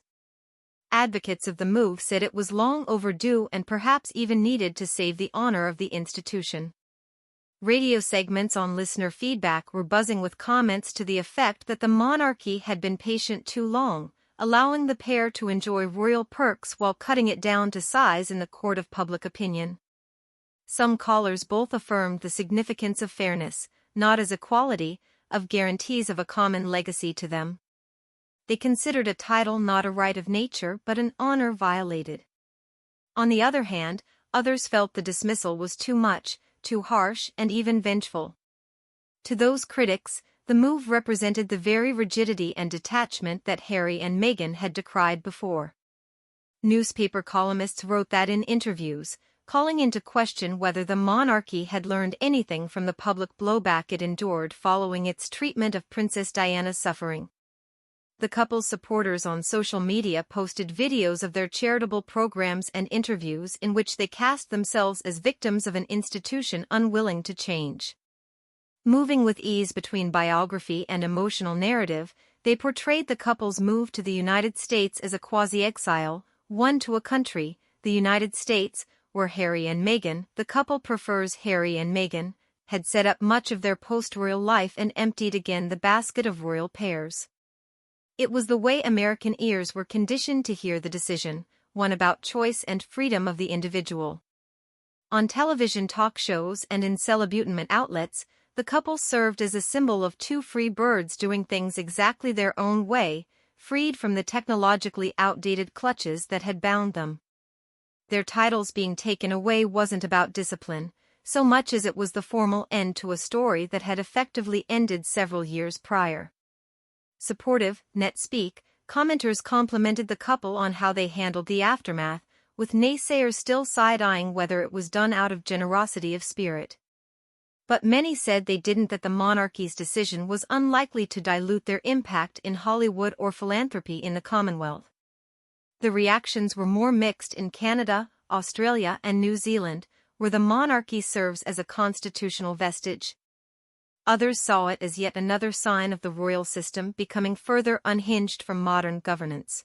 Advocates of the move said it was long overdue and perhaps even needed to save the honor of the institution. Radio segments on listener feedback were buzzing with comments to the effect that the monarchy had been patient too long, allowing the pair to enjoy royal perks while cutting it down to size in the court of public opinion. Some callers both affirmed the significance of fairness, not as equality, of guarantees of a common legacy to them. They considered a title not a right of nature but an honor violated. On the other hand, others felt the dismissal was too much, too harsh, and even vengeful. To those critics, the move represented the very rigidity and detachment that Harry and Meghan had decried before. Newspaper columnists wrote that in interviews, calling into question whether the monarchy had learned anything from the public blowback it endured following its treatment of Princess Diana's suffering. The couple's supporters on social media posted videos of their charitable programs and interviews in which they cast themselves as victims of an institution unwilling to change. Moving with ease between biography and emotional narrative, they portrayed the couple's move to the United States as a quasi-exile, one to a country, the United States, where Harry and Meghan, the couple prefers Harry and Meghan, had set up much of their post-royal life and emptied again the basket of royal pairs. It was the way American ears were conditioned to hear the decision, one about choice and freedom of the individual. On television talk shows and in celebrity outlets, the couple served as a symbol of two free birds doing things exactly their own way, freed from the technologically outdated clutches that had bound them. Their titles being taken away wasn't about discipline, so much as it was the formal end to a story that had effectively ended several years prior. Supportive, net-speak, commenters complimented the couple on how they handled the aftermath, with naysayers still side-eyeing whether it was done out of generosity of spirit. But many said they didn't, that the monarchy's decision was unlikely to dilute their impact in Hollywood or philanthropy in the Commonwealth. The reactions were more mixed in Canada, Australia and New Zealand, where the monarchy serves as a constitutional vestige. Others saw it as yet another sign of the royal system becoming further unhinged from modern governance.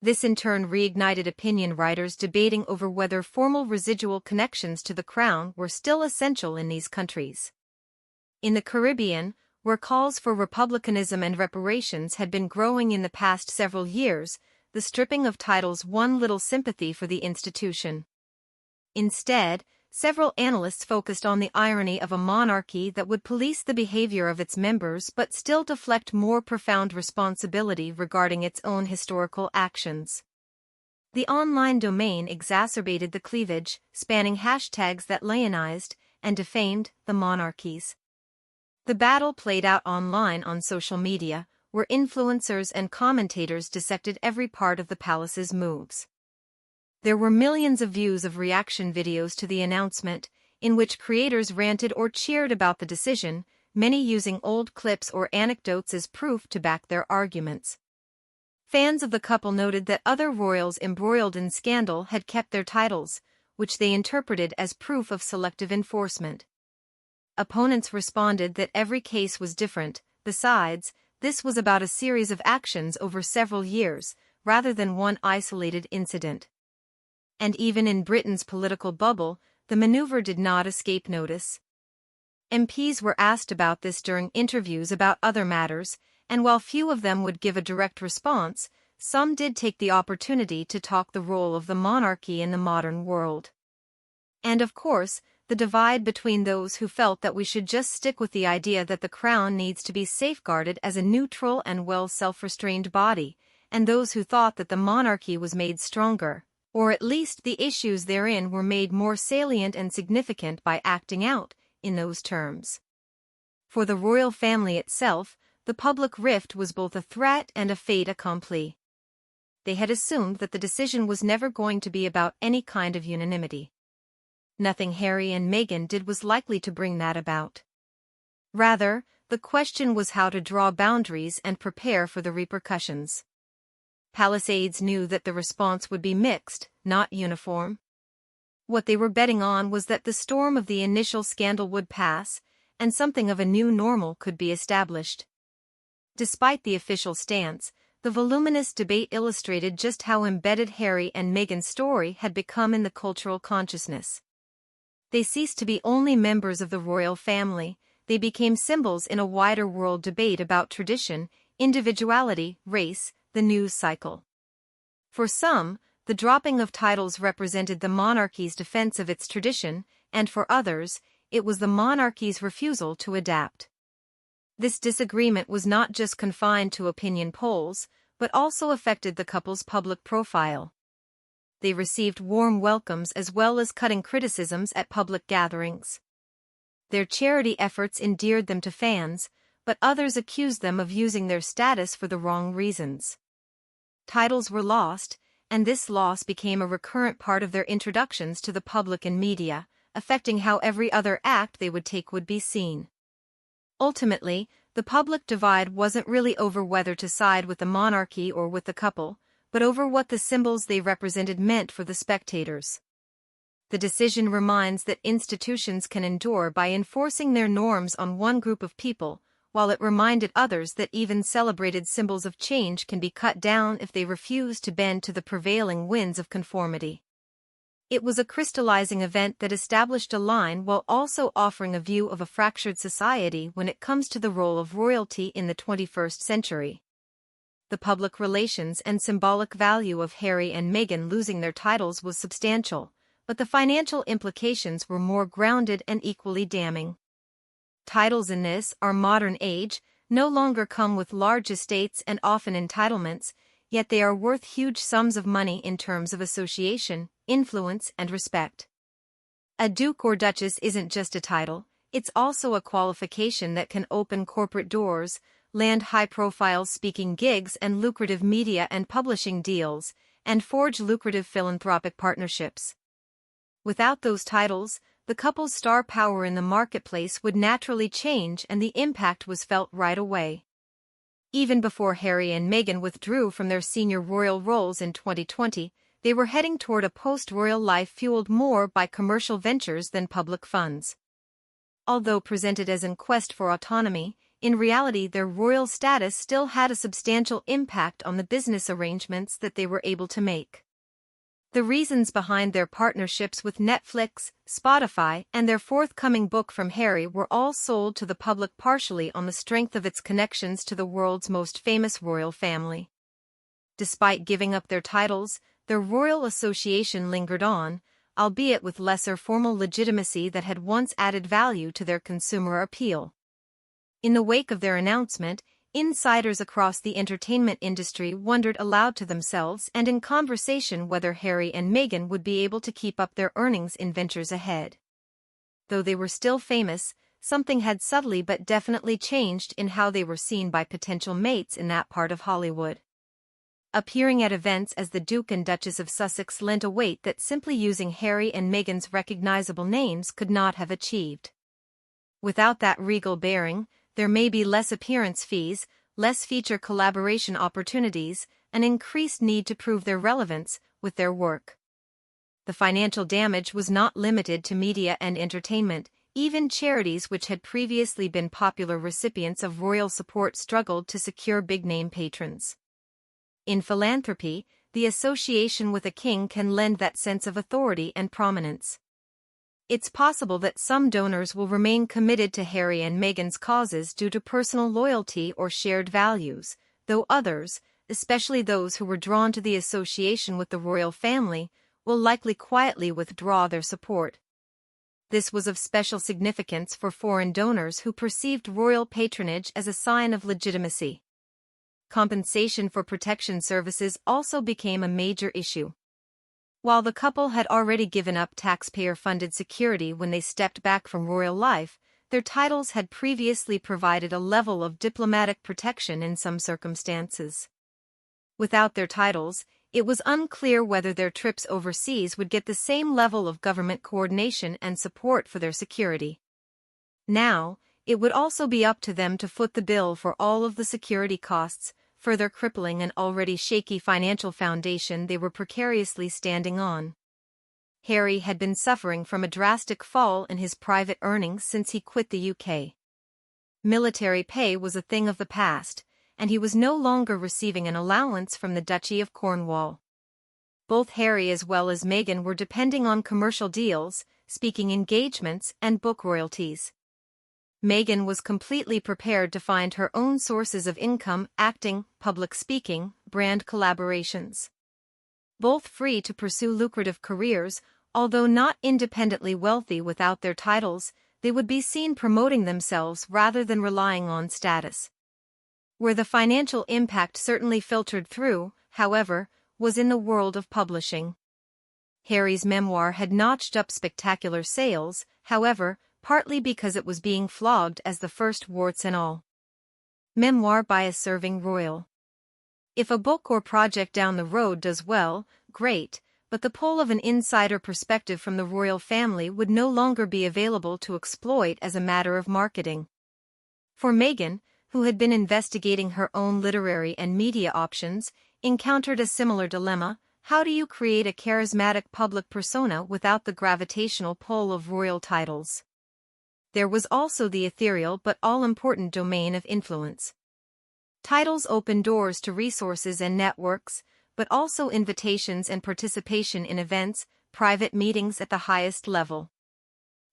This in turn reignited opinion writers debating over whether formal residual connections to the crown were still essential in these countries. In the Caribbean, where calls for republicanism and reparations had been growing in the past several years, the stripping of titles won little sympathy for the institution. Instead, several analysts focused on the irony of a monarchy that would police the behavior of its members but still deflect more profound responsibility regarding its own historical actions. The online domain exacerbated the cleavage, spanning hashtags that lionized and defamed the monarchies. The battle played out online on social media, where influencers and commentators dissected every part of the palace's moves. There were millions of views of reaction videos to the announcement, in which creators ranted or cheered about the decision, many using old clips or anecdotes as proof to back their arguments. Fans of the couple noted that other royals embroiled in scandal had kept their titles, which they interpreted as proof of selective enforcement. Opponents responded that every case was different. Besides, this was about a series of actions over several years, rather than one isolated incident. And even in Britain's political bubble, the maneuver did not escape notice. MPs were asked about this during interviews about other matters, and while few of them would give a direct response, some did take the opportunity to talk the role of the monarchy in the modern world. And of course, the divide between those who felt that we should just stick with the idea that the crown needs to be safeguarded as a neutral and self-restrained body, and those who thought that the monarchy was made stronger, or at least the issues therein were made more salient and significant by acting out in those terms. For the royal family itself, the public rift was both a threat and a fait accompli. They had assumed that the decision was never going to be about any kind of unanimity. Nothing Harry and Meghan did was likely to bring that about. Rather, the question was how to draw boundaries and prepare for the repercussions. Palace aides knew that the response would be mixed, not uniform. What they were betting on was that the storm of the initial scandal would pass, and something of a new normal could be established. Despite the official stance, the voluminous debate illustrated just how embedded Harry and Meghan's story had become in the cultural consciousness. They ceased to be only members of the royal family, they became symbols in a wider world debate about tradition, individuality, race, the news cycle. For some, the dropping of titles represented the monarchy's defense of its tradition, and for others, it was the monarchy's refusal to adapt. This disagreement was not just confined to opinion polls, but also affected the couple's public profile. They received warm welcomes as well as cutting criticisms at public gatherings. Their charity efforts endeared them to fans, but others accused them of using their status for the wrong reasons. Titles were lost, and this loss became a recurrent part of their introductions to the public and media, affecting how every other act they would take would be seen. Ultimately, the public divide wasn't really over whether to side with the monarchy or with the couple, but over what the symbols they represented meant for the spectators. The decision reminds that institutions can endure by enforcing their norms on one group of people, while it reminded others that even celebrated symbols of change can be cut down if they refuse to bend to the prevailing winds of conformity. It was a crystallizing event that established a line while also offering a view of a fractured society when it comes to the role of royalty in the 21st century. The public relations and symbolic value of Harry and Meghan losing their titles was substantial, but the financial implications were more grounded and equally damning. Titles in this, our modern age, no longer come with large estates and often entitlements, yet they are worth huge sums of money in terms of association, influence, and respect. A duke or duchess isn't just a title, it's also a qualification that can open corporate doors, land high-profile speaking gigs and lucrative media and publishing deals, and forge lucrative philanthropic partnerships. Without those titles, the couple's star power in the marketplace would naturally change and the impact was felt right away. Even before Harry and Meghan withdrew from their senior royal roles in 2020, they were heading toward a post-royal life fueled more by commercial ventures than public funds. Although presented as in quest for autonomy, in reality their royal status still had a substantial impact on the business arrangements that they were able to make. The reasons behind their partnerships with Netflix, Spotify, and their forthcoming book from Harry were all sold to the public partially on the strength of its connections to the world's most famous royal family. Despite giving up their titles, their royal association lingered on, albeit with lesser formal legitimacy that had once added value to their consumer appeal. In the wake of their announcement, insiders across the entertainment industry wondered aloud to themselves and in conversation whether Harry and Meghan would be able to keep up their earnings in ventures ahead. Though they were still famous, something had subtly but definitely changed in how they were seen by potential mates in that part of Hollywood. Appearing at events as the Duke and Duchess of Sussex lent a weight that simply using Harry and Meghan's recognizable names could not have achieved. Without that regal bearing, there may be less appearance fees, less feature collaboration opportunities, an increased need to prove their relevance with their work. The financial damage was not limited to media and entertainment. Even charities which had previously been popular recipients of royal support struggled to secure big-name patrons. In philanthropy, the association with a king can lend that sense of authority and prominence. It's possible that some donors will remain committed to Harry and Meghan's causes due to personal loyalty or shared values, though others, especially those who were drawn to the association with the royal family, will likely quietly withdraw their support. This was of special significance for foreign donors who perceived royal patronage as a sign of legitimacy. Compensation for protection services also became a major issue. While the couple had already given up taxpayer-funded security when they stepped back from royal life, their titles had previously provided a level of diplomatic protection in some circumstances. Without their titles, it was unclear whether their trips overseas would get the same level of government coordination and support for their security. Now, it would also be up to them to foot the bill for all of the security costs, further crippling an already shaky financial foundation they were precariously standing on. Harry had been suffering from a drastic fall in his private earnings since he quit the UK. Military pay was a thing of the past, and he was no longer receiving an allowance from the Duchy of Cornwall. Both Harry as well as Meghan were depending on commercial deals, speaking engagements, and book royalties. Meghan was completely prepared to find her own sources of income: acting, public speaking, brand collaborations. Both free to pursue lucrative careers, although not independently wealthy without their titles, they would be seen promoting themselves rather than relying on status. Where the financial impact certainly filtered through, however, was in the world of publishing. Harry's memoir had notched up spectacular sales, however, partly because it was being flogged as the first warts and all memoir by a serving royal. If a book or project down the road does well, great, but the pull of an insider perspective from the royal family would no longer be available to exploit as a matter of marketing. For Meghan, who had been investigating her own literary and media options, encountered a similar dilemma: how do you create a charismatic public persona without the gravitational pull of royal titles? There was also the ethereal but all-important domain of influence. Titles open doors to resources and networks, but also invitations and participation in events, private meetings at the highest level.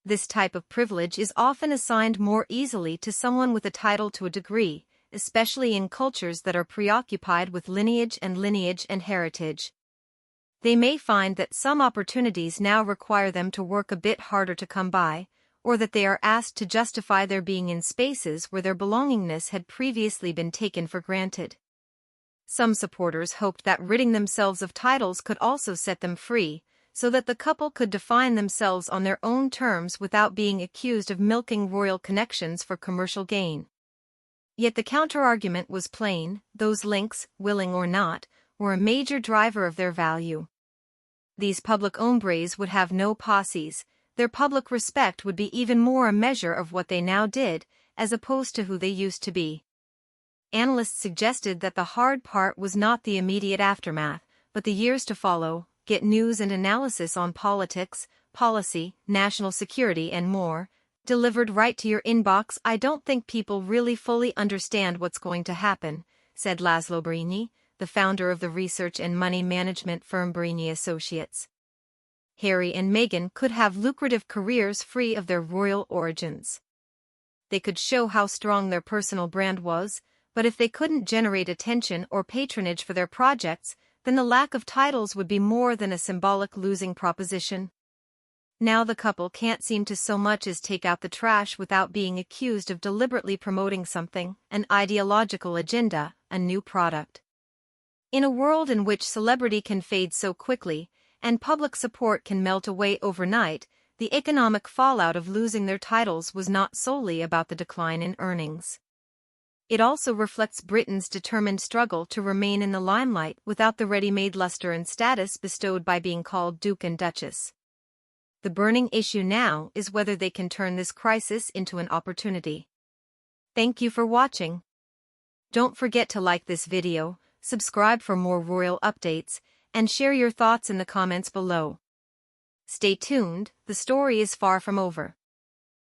This type of privilege is often assigned more easily to someone with a title to a degree, especially in cultures that are preoccupied with lineage and heritage. They may find that some opportunities now require them to work a bit harder to come by, or that they are asked to justify their being in spaces where their belongingness had previously been taken for granted. Some supporters hoped that ridding themselves of titles could also set them free, so that the couple could define themselves on their own terms without being accused of milking royal connections for commercial gain. Yet the counter-argument was plain: those links, willing or not, were a major driver of their value. These public hombres would have no posses; their public respect would be even more a measure of what they now did, as opposed to who they used to be. Analysts suggested that the hard part was not the immediate aftermath, but the years to follow. Get news and analysis on politics, policy, national security and more, delivered right to your inbox. I don't think people really fully understand what's going to happen, said Laszlo Barini, the founder of the research and money management firm Barini Associates. Harry and Meghan could have lucrative careers free of their royal origins. They could show how strong their personal brand was, but if they couldn't generate attention or patronage for their projects, then the lack of titles would be more than a symbolic losing proposition. Now the couple can't seem to so much as take out the trash without being accused of deliberately promoting something, an ideological agenda, a new product. In a world in which celebrity can fade so quickly, and public support can melt away overnight, the economic fallout of losing their titles was not solely about the decline in earnings. It also reflects Britain's determined struggle to remain in the limelight without the ready-made luster and status bestowed by being called Duke and Duchess. The burning issue now is whether they can turn this crisis into an opportunity. Thank you for watching. Don't forget to like this video, subscribe for more royal updates, and share your thoughts in the comments below. Stay tuned, the story is far from over.